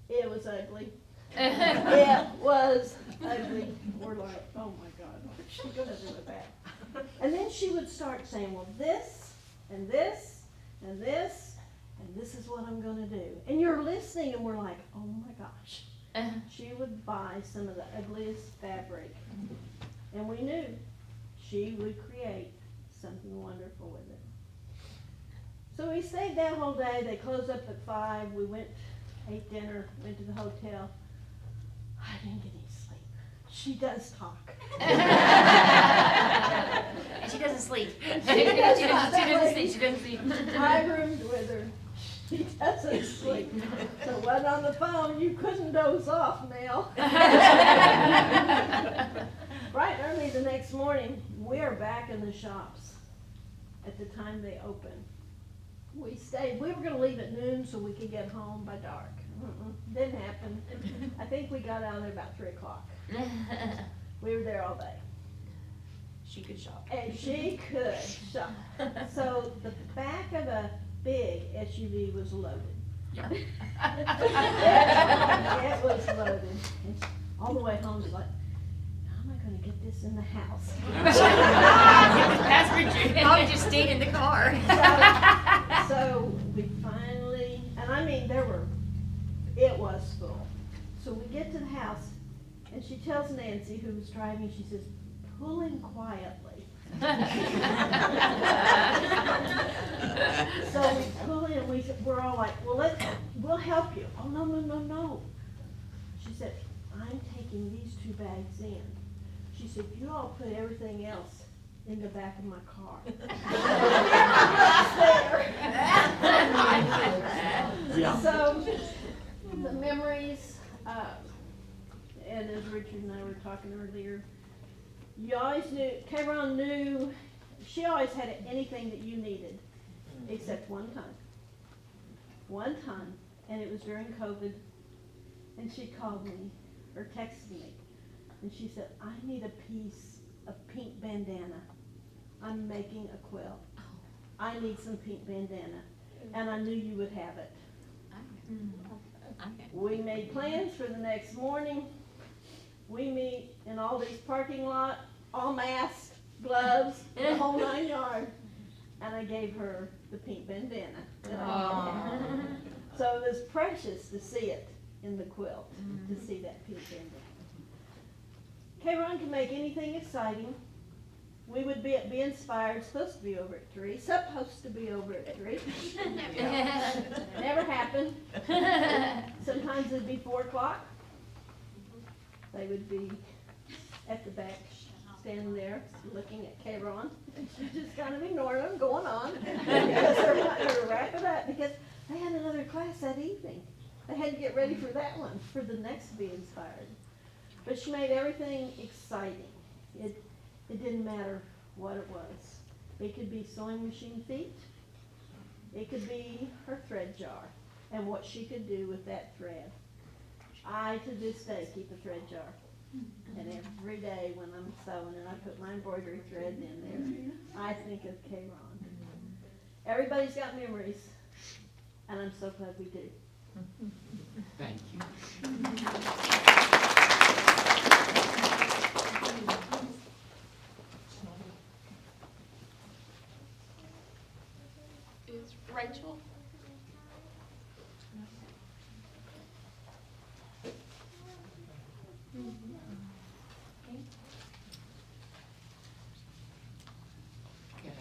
it was ugly. It was ugly. We're like, oh my God, what's she gonna do with that? And then she would start saying, well, this, and this, and this, and this is what I'm gonna do. And you're listening, and we're like, oh my gosh. She would buy some of the ugliest fabric, and we knew she would create something wonderful with it. So we stayed that whole day. They closed up at 5. We went, ate dinner, went to the hotel. I didn't get any sleep. She does talk. And she doesn't sleep. She doesn't sleep. She doesn't sleep. I roomed with her. She doesn't sleep. So when on the phone, you couldn't doze off, Mel. Bright early the next morning, we're back in the shops at the time they opened. We stayed. We were going to leave at noon so we could get home by dark. Didn't happen. I think we got out of there about 3 o'clock. We were there all day. She could shop. And she could shop. So the back of a big SUV was loaded. Yeah. It was loaded. And all the way home, she's like, how am I going to get this in the house? That's Richard. Probably just stayed in the car. So we finally, and I mean, it was full. So we get to the house, and she tells Nancy, who was driving, she says, pull in quietly. So we pull in, we're all like, well, we'll help you. Oh, no, no, no, no. She said, I'm taking these 2 bags in. She said, you all put everything else in the back of my car. Yeah. So the memories, and as Richard and I were talking earlier, you always knew, Kayron knew, she always had anything that you needed, except one time. One time, and it was during COVID, and she called me, or texted me, and she said, I need a piece of pink bandana. I'm making a quilt. I need some pink bandana. And I knew you would have it. We made plans for the next morning. We meet in Aldi's parking lot, all masked, gloves, the whole 9 yards. And I gave her the pink bandana that I had. So it was precious to see it in the quilt, to see that pink bandana. Kayron can make anything exciting. We would be inspired, supposed to be over at 3, supposed to be over at 3. Never happened. Sometimes it'd be 4 o'clock. They would be at the back standing there looking at K-Ron. She's just kind of ignoring him, going on. Because they're not going to wrap it up because they had another class that evening. They had to get ready for that one, for the next to be inspired. But she made everything exciting. It didn't matter what it was. It could be sewing machine feet. It could be her thread jar and what she could do with that thread. I, to this day, keep a thread jar. And every day when I'm sewing and I put my embroidery thread in there, I think of K-Ron. Everybody's got memories, and I'm so glad we do. Thank you. Is Rachel? Okay.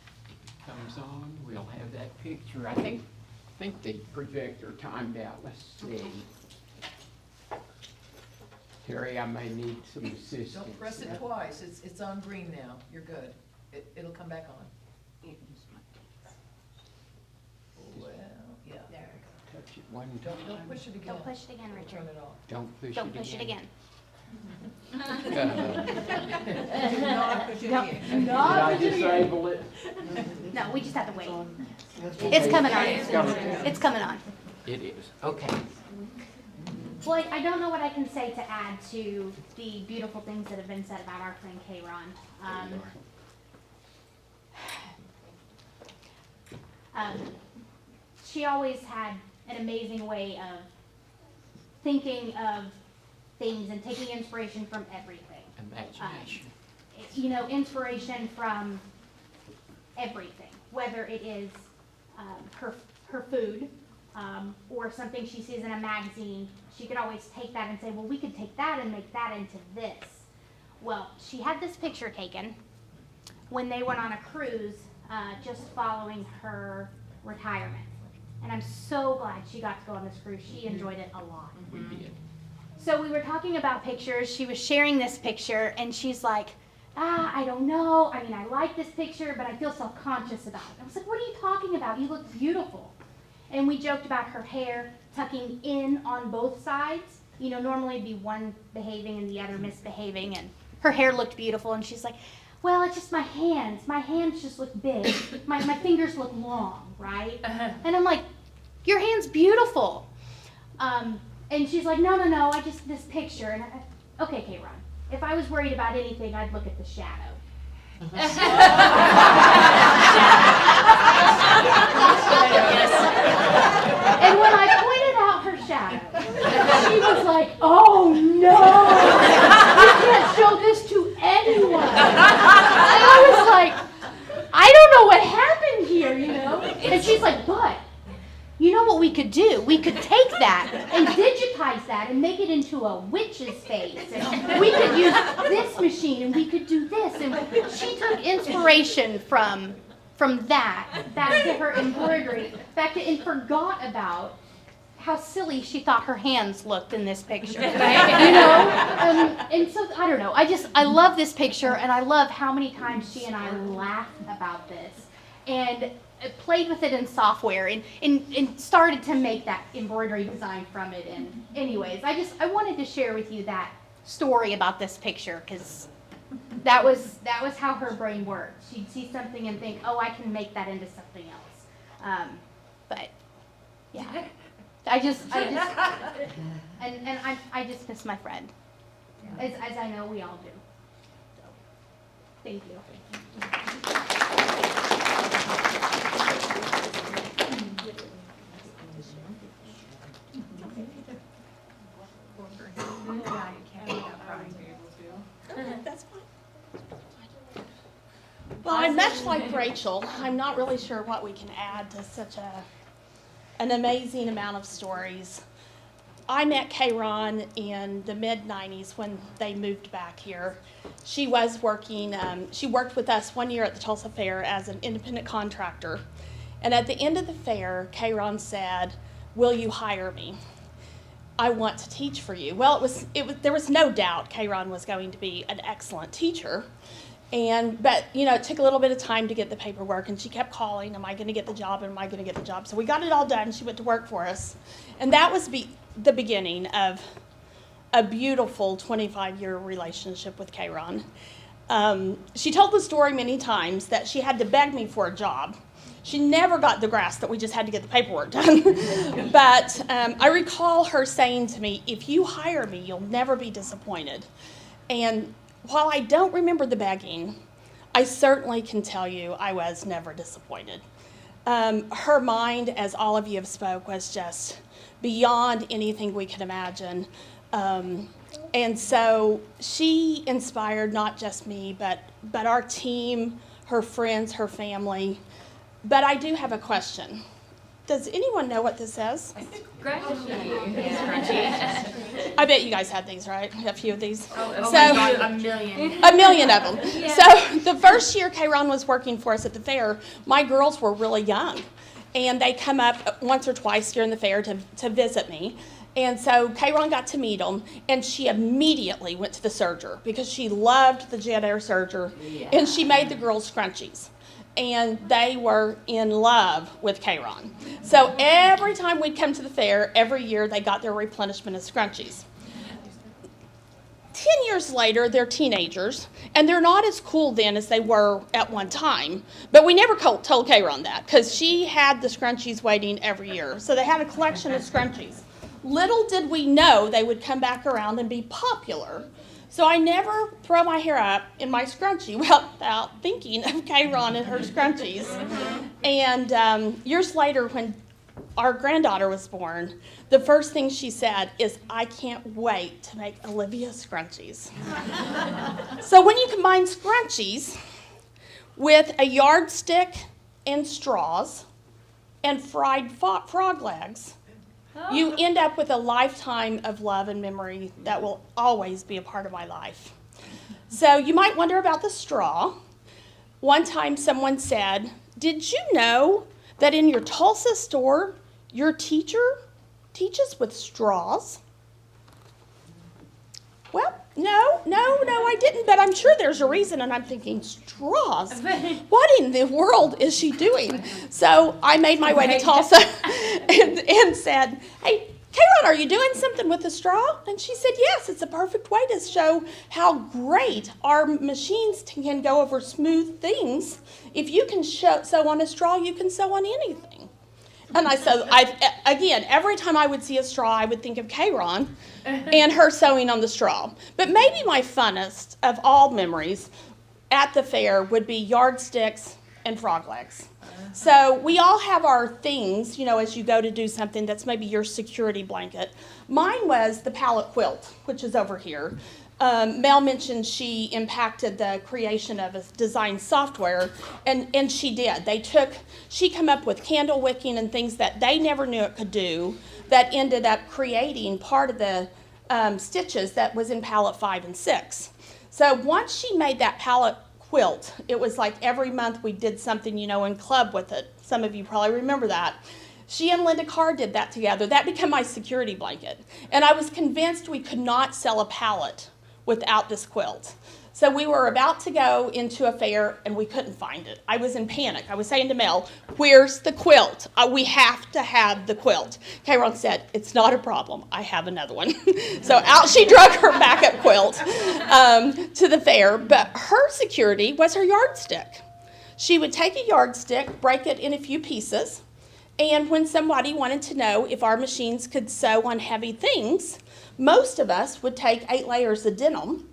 It comes on. We'll have that picture. I think the projector timed out. Let's see. Terry, I may need some assistance. Don't press it twice, it's on green now, you're good. It'll come back on. Well, yeah. There. Touch it one time. Don't push it again. Don't push it again, Or Richard. turn it off. Don't push Don't it push it again. again. Do not push it again. Did I disable it? No, we just have to wait. It's coming on. It's coming on. It is. Okay. Well, I don't know what I can say to add to the beautiful things that have been said about our friend K-Ron. She always had an amazing way of thinking of things and taking inspiration from everything. Imagination. You know, inspiration from everything, whether it is her food or something she sees in a magazine. She could always take that and say, well, we could take that and make that into this. Well, she had this picture taken when they went on a cruise just following her retirement. And I'm so glad she got to go on this cruise. She enjoyed it a lot. We did. So we were talking about pictures. She was sharing this picture, and she's like, I don't know. I mean, I like this picture, but I feel self-conscious about it. I was like, what are you talking about? You look beautiful. And we joked about her hair tucking in on both sides. You know, normally it'd be one behaving and the other misbehaving, and her hair looked beautiful, and she's like, well, it's just my hands. My hands just look big. My fingers look long, right? And I'm like, your hand's beautiful. And she's like, no, I just, this picture. And okay, K-Ron, if I was worried about anything, I'd look at the shadow. And when I pointed out her shadow, she was like, oh no, you can't show this to anyone. And I was like, I don't know what happened here, you know? And she's like, but you know what we could do? We could take that and digitize that and make it into a witch's face. And we could use this machine and we could do this. And she took inspiration from that back to her embroidery, and forgot about how silly she thought her hands looked in this picture. You know? And so, I don't know. I love this picture, and I love how many times she and I laughed about this. And played with it in software and started to make that embroidery design from it. And anyways, I wanted to share with you that story about this picture, because that was how her brain worked. She'd see something and think, oh, I can make that into something else. But yeah, I just miss my friend, as I know we all do. So, thank you. That's fine. Well, I'm much like Rachel. I'm not really sure what we can add to such an amazing amount of stories. I met K-Ron in the mid-90s when they moved back here. She was working, she worked with us 1 year at the Tulsa Fair as an independent contractor. And at the end of the fair, K-Ron said, will you hire me? I want to teach for you. Well, there was no doubt Kayron was going to be an excellent teacher. But it took a little bit of time to get the paperwork, and she kept calling, am I going to get the job, am I going to get the job? So we got it all done. She went to work for us. And that was the beginning of a beautiful 25-year relationship with Kayron. She told the story many times that she had to beg me for a job. She never got the grasp that we just had to get the paperwork done. But I recall her saying to me, if you hire me, you'll never be disappointed. And while I don't remember the begging, I certainly can tell you I was never disappointed. Her mind, as all of you have spoke, was just beyond anything we could imagine. And so she inspired not just me, but our team, her friends, her family. But I do have a question. Does anyone know what this is? I bet you guys had these, right? A few of these. A million. A million of them. So the first year Kayron was working for us at the fair, my girls were really young. And they come up once or twice during the fair to visit me. And so Kayron got to meet them, and she immediately went to the serger because she loved the jet air serger. Yeah. And she made the girls scrunchies. And they were in love with Kayron. So every time we'd come to the fair, every year they got their replenishment of scrunchies. 10 years later, they're teenagers, and they're not as cool then as they were at one time. But we never told Kayron that, because she had the scrunchies waiting every year. So they had a collection of scrunchies. Little did we know they would come back around and be popular. So I never throw my hair up in my scrunchie without thinking of Kayron and her scrunchies. And years later, when our granddaughter was born, the first thing she said is, I can't wait to make Olivia scrunchies. So when you combine scrunchies with a yardstick and straws and fried frog legs, you end up with a lifetime of love and memory that will always be a part of my life. So you might wonder about the straw. One time someone said, did you know that in your Tulsa store, your teacher teaches with straws? Well, no, I didn't, but I'm sure there's a reason, and I'm thinking, straws? What in the world is she doing? So I made my way to Tulsa and said, hey, Kayron, are you doing something with the straw? And she said, yes, it's a perfect way to show how great our machines can go over smooth things. If you can sew on a straw, you can sew on anything. And again, every time I would see a straw, I would think of Kayron and her sewing on the straw. But maybe my funnest of all memories at the fair would be yardsticks and frog legs. So we all have our things, as you go to do something that's maybe your security blanket. Mine was the pallet quilt, which is over here. Mel mentioned she impacted the creation of a design software, and she did. She came up with candle wicking and things that they never knew it could do that ended up creating part of the stitches that was in pallet 5 and 6. So once she made that pallet quilt, it was like every month we did something, in club with it. Some of you probably remember that. She and Linda Carr did that together. That became my security blanket. And I was convinced we could not sell a pallet without this quilt. So we were about to go into a fair and we couldn't find it. I was in panic. I was saying to Mel, where's the quilt? We have to have the quilt. Kayron said, it's not a problem. I have another one. So out she drug her backup quilt to the fair, but her security was her yardstick. She would take a yardstick, break it in a few pieces, and when somebody wanted to know if our machines could sew on heavy things, most of us would take 8 layers of denim.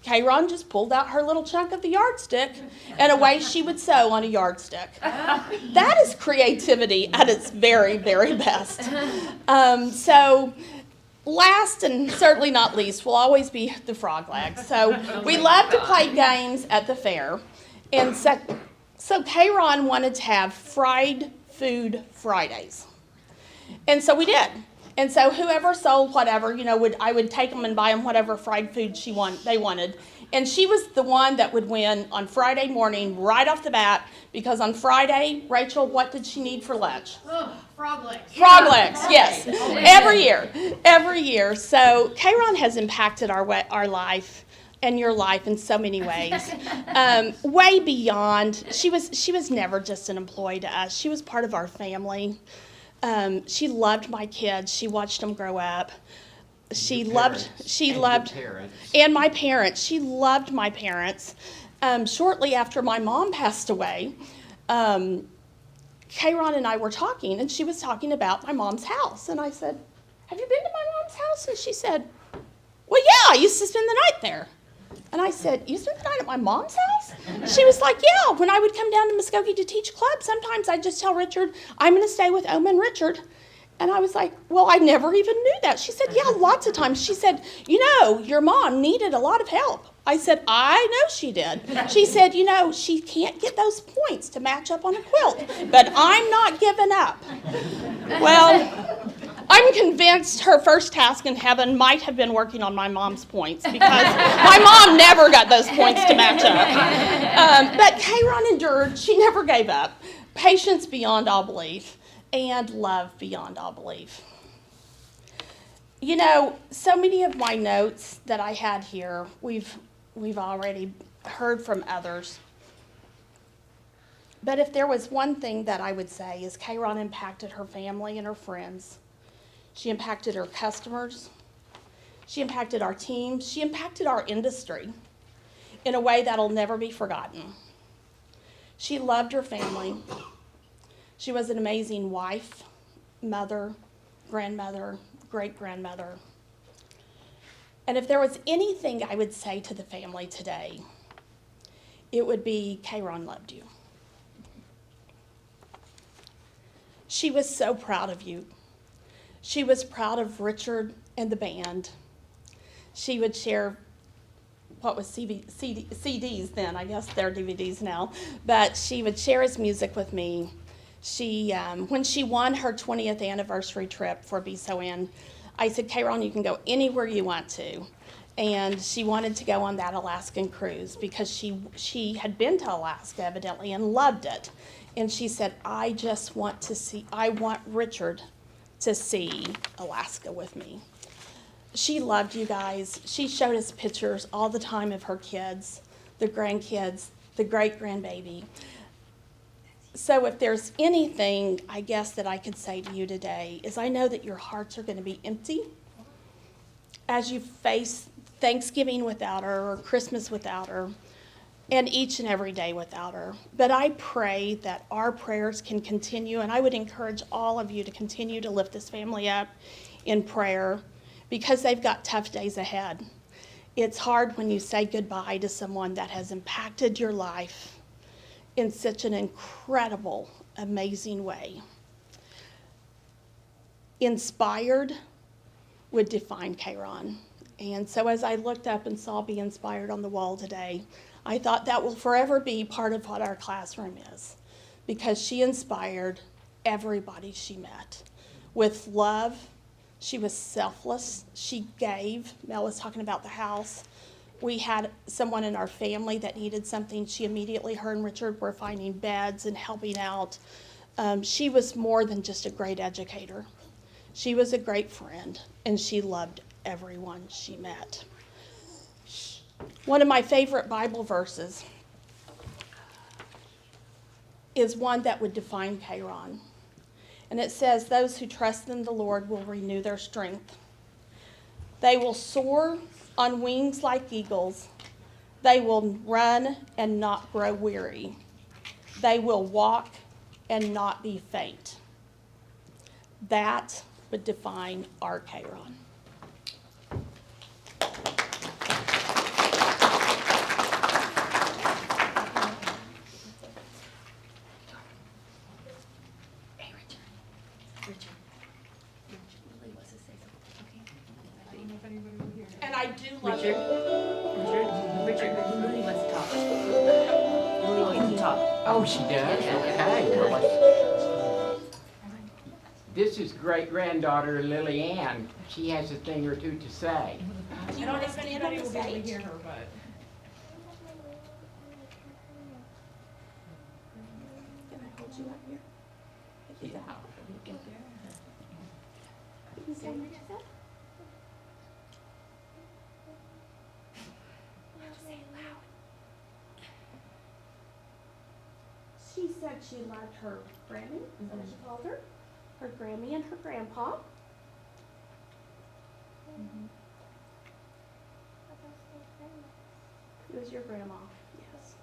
Kayron just pulled out her little chunk of the yardstick, and away she would sew on a yardstick. That is creativity at its very, very best. So last and certainly not least will always be the frog legs. So we love to play games at the fair. And so Kayron wanted to have fried food Fridays. And so we did. And so whoever sold whatever, I would take them and buy them whatever fried food they wanted. And she was the one that would win on Friday morning right off the bat, because on Friday, Rachel, what did she need for lunch? Ugh, frog legs. Frog legs, yes. Every year. So Kayron has impacted our life and your life in so many ways. Way beyond. She was never just an employee to us. She was part of our family. She loved my kids. She watched them grow up. She loved, and my parents. She loved my parents. Shortly after my mom passed away, Kayron and I were talking, and she was talking about my mom's house. And I said, "Have you been to my mom's house?" And she said, "Well, yeah, I used to spend the night there." And I said, "You spent the night at my mom's house?" She was like, "Yeah, when I would come down to Muskogee to teach club, sometimes I'd just tell Richard, I'm going to stay with Oma and Richard." And I was like, "Well, I never even knew that." She said, "Yeah, lots of times." She said, "Your mom needed a lot of help." I said, "I know she did." She said, "She can't get those points to match up on a quilt, but I'm not giving up." Well, I'm convinced her first task in heaven might have been working on my mom's points, because my mom never got those points to match up. But Kayron endured. She never gave up. Patience beyond all belief. And love beyond all belief. So many of my notes that I had here, we've already heard from others. But if there was one thing that I would say is Kayron impacted her family and her friends. She impacted her customers. She impacted our team. She impacted our industry in a way that'll never be forgotten. She loved her family. She was an amazing wife, mother, grandmother, great-grandmother. And if there was anything I would say to the family today, it would be, Kayron loved you. She was so proud of you. She was proud of Richard and the band. She would share what was CDs then, I guess they're DVDs now, but she would share his music with me. When she won her 20th anniversary trip for BSON, I said, "Kayron, you can go anywhere you want to." And she wanted to go on that Alaskan cruise because she had been to Alaska evidently and loved it. And she said, I want Richard to see Alaska with me. She loved you guys. She showed us pictures all the time of her kids, the grandkids, the great-grandbaby. So if there's anything, I guess, that I could say to you today is I know that your hearts are going to be empty as you face Thanksgiving without her or Christmas without her and each and every day without her. But I pray that our prayers can continue, and I would encourage all of you to continue to lift this family up in prayer because they've got tough days ahead. It's hard when you say goodbye to someone that has impacted your life in such an incredible, amazing way. Inspired would define Kayron. And so as I looked up and saw Be Inspired on the wall today, I thought that will forever be part of what our classroom is, because she inspired everybody she met. With love, she was selfless, she gave. Mel was talking about the house. We had someone in our family that needed something. Her and Richard were finding beds and helping out. She was more than just a great educator. She was a great friend, and she loved everyone she met. One of my favorite Bible verses is one that would define Kayron. And it says, "Those who trust in the Lord will renew their strength. They will soar on wings like eagles. They will run and not grow weary. They will walk and not be faint." That would define our Kayron. And I do love Richard, Lily wants to talk. Lily wants to talk. Oh, she does? Okay. Well, this is great-granddaughter Lily Ann. She has a thing or two to say. Do you want to stand on the stage? her, but. Can I hold you up here? Yeah. You say what you said? Say it loud. She said she loved her Grammy, is that what she called her Grammy and her grandpa. It was your grandma, yes.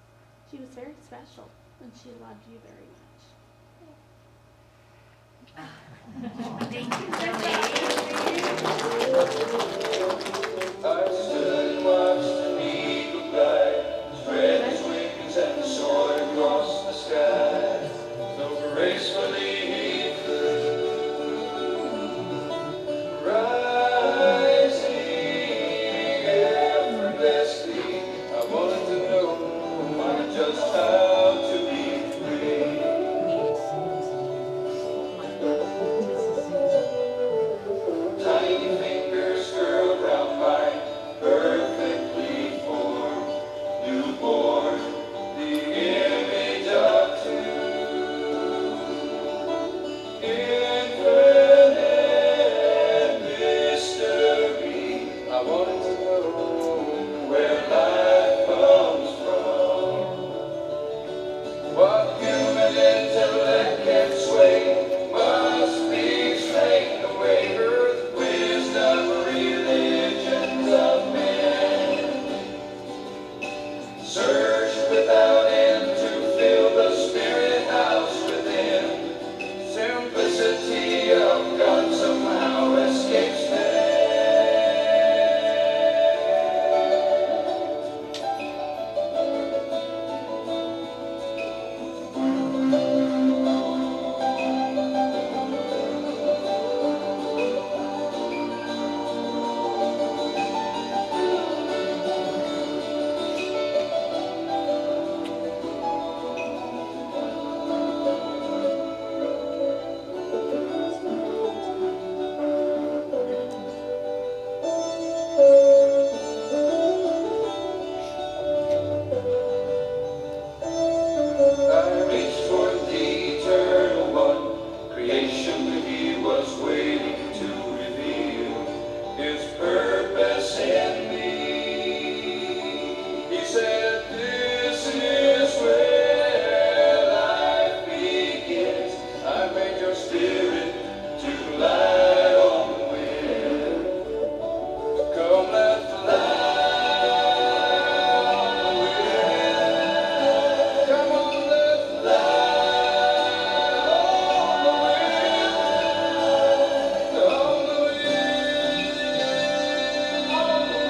She was very special, and she loved you very much. Thank you, I stood and watched the eagle fly, spread his wings and soared across the sky. So gracefully he flew, rising effortlessly. I wanted to know just how to be free. Tiny fingers curled round mine, perfectly formed, newborn, the image of two. Infinite mystery, I wanted to know where life comes from. What human intellect can sway must be explained away. Wisdom, religions of men, search without end to fill the spirit house within. Simplicity of God somehow escapes man. I reached for the eternal one, creation he was waiting to reveal his purpose in me. He said, this is where life begins. I made your spirit to light on the wind. Come let the light on the wind. Come on, let the light on the wind. On the wind, on the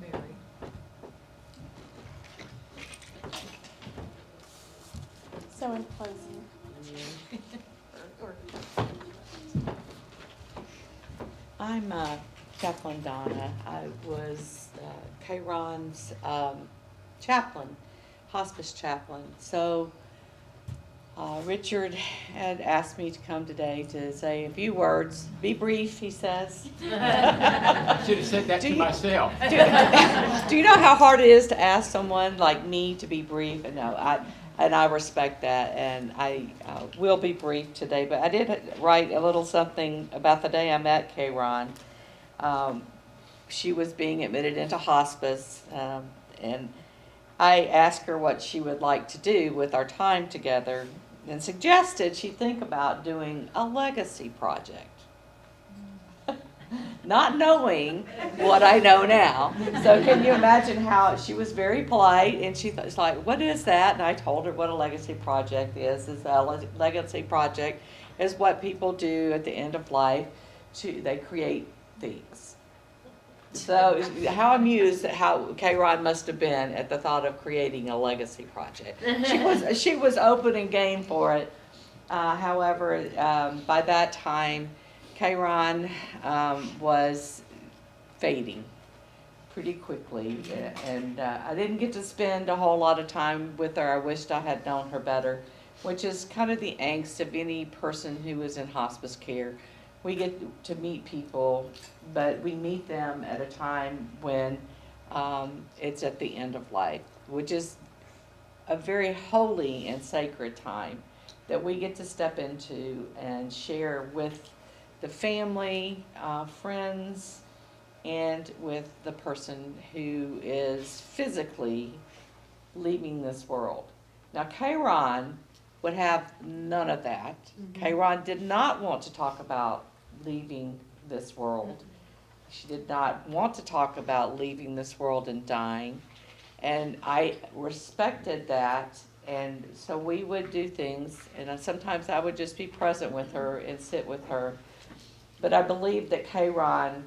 Mary. So in closing, I'm Chaplain Donna. I was K-Ron's chaplain, hospice chaplain. So Richard had asked me to come today to say a few words. Be brief, he says. I should have said that to myself. Do you know how hard it is to ask someone like me to be brief? And no, I respect that, and I will be brief today. But I did write a little something about the day I met K-Ron. She was being admitted into hospice, and I asked her what she would like to do with our time together, and suggested she think about doing a legacy project. Not knowing what I know now. So can you imagine how she was very polite, and she was like, what is that? And I told her what a legacy project is. A legacy project is what people do at the end of life. They create things. So how amused at how K-Ron must have been at the thought of creating a legacy project. She was open and game for it. However, by that time, K-Ron was fading pretty quickly, and I didn't get to spend a whole lot of time with her. I wished I had known her better, which is kind of the angst of any person who is in hospice care. We get to meet people, but we meet them at a time when it's at the end of life, which is a very holy and sacred time that we get to step into and share with the family, friends, and with the person who is physically leaving this world. Now, K-Ron would have none of that. K-Ron did not want to talk about leaving this world. She did not want to talk about leaving this world and dying. And I respected that. And so we would do things, and sometimes I would just be present with her and sit with her. But I believe that K-Ron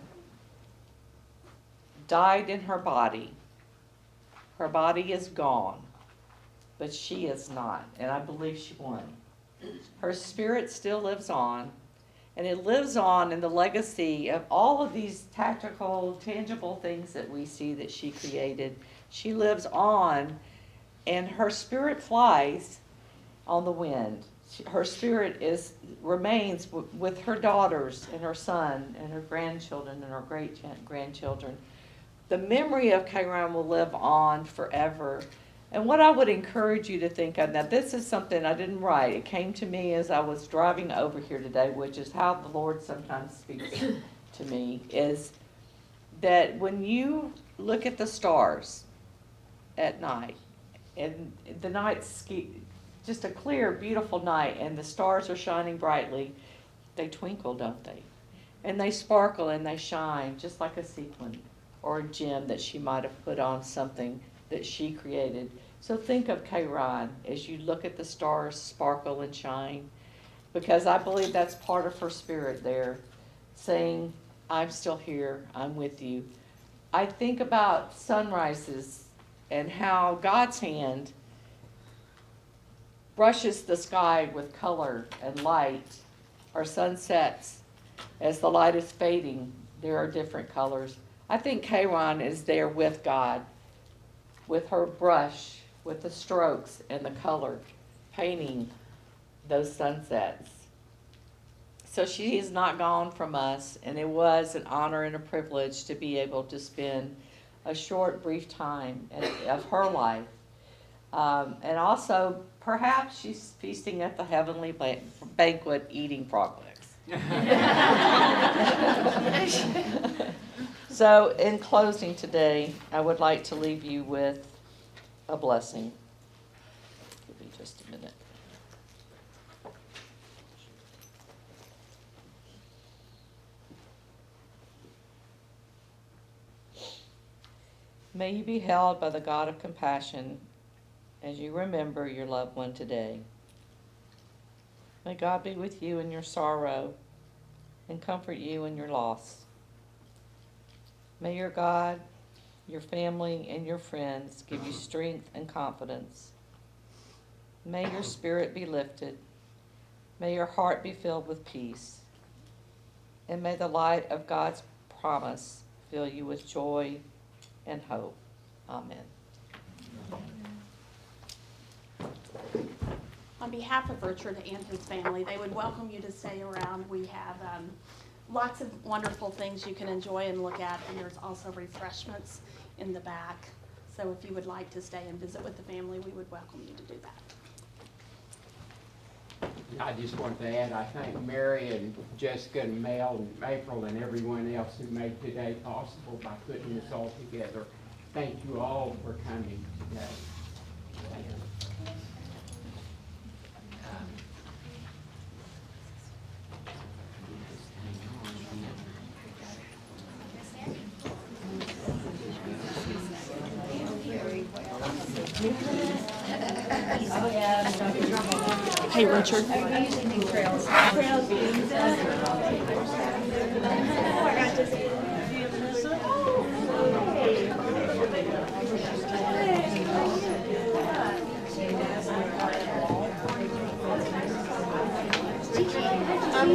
died in her body. Her body is gone, but she is not. And I believe she won. Her spirit still lives on. And it lives on in the legacy of all of these tactical, tangible things that we see that she created. She lives on, and her spirit flies on the wind. Her spirit remains with her daughters and her son and her grandchildren and her great-grandchildren. The memory of K-Ron will live on forever. And what I would encourage you to think of, now this is something I didn't write. It came to me as I was driving over here today, which is how the Lord sometimes speaks to me, is that when you look at the stars at night, and the night's just a clear, beautiful night, and the stars are shining brightly, they twinkle, don't they? And they sparkle and they shine just like a sequin or a gem that she might have put on something that she created. So think of K-Ron as you look at the stars sparkle and shine, because I believe that's part of her spirit there, saying, I'm still here, I'm with you. I think about sunrises and how God's hand brushes the sky with color and light, or sunsets. As the light is fading, there are different colors. I think K-Ron is there with God, with her brush, with the strokes and the color, painting those sunsets. So she is not gone from us, and it was an honor and a privilege to be able to spend a short, brief time of her life. And also, perhaps she's feasting at the heavenly banquet eating frog legs. So, in closing today, I would like to leave you with a blessing. Give me just a minute. May you be held by the God of compassion as you remember your loved one today. May God be with you in your sorrow and comfort you in your loss. May your God, your family, and your friends give you strength and confidence. May your spirit be lifted. May your heart be filled with peace. And may the light of God's promise fill you with joy and hope. Amen. On behalf of Richard and his family, they would welcome you to stay around. We have lots of wonderful things you can enjoy and look at, and there's also refreshments in the back. So if you would like to stay and visit with the family, we would welcome you to do that. I just want to add, I thank Mary and Jessica and Mel and April and everyone else who made today possible by putting this all together. Thank you all for coming today. Thank you. Hey, Richard. Oh, I got to see it. And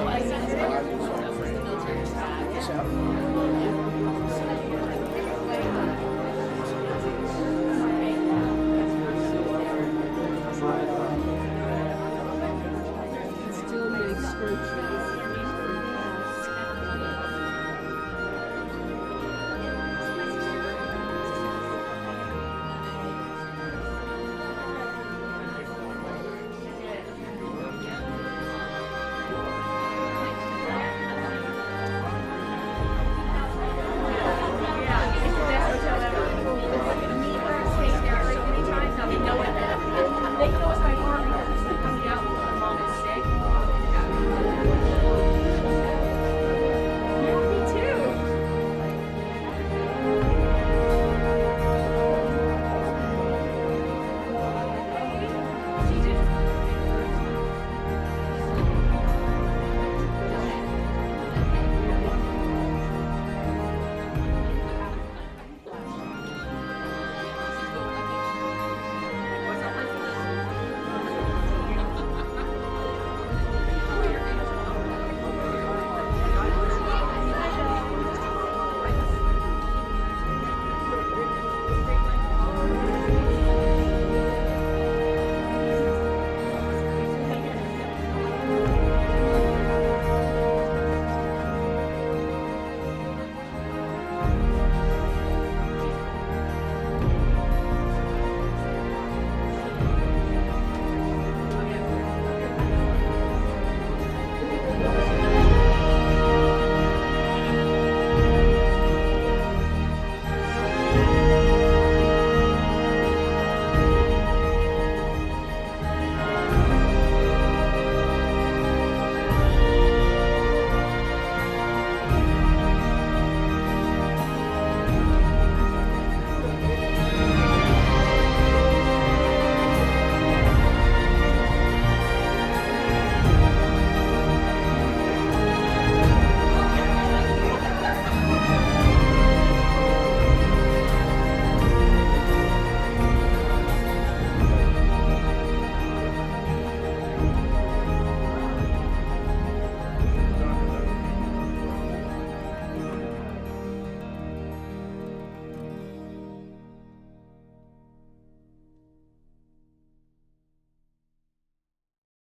my son is 4 years old. He's in the military.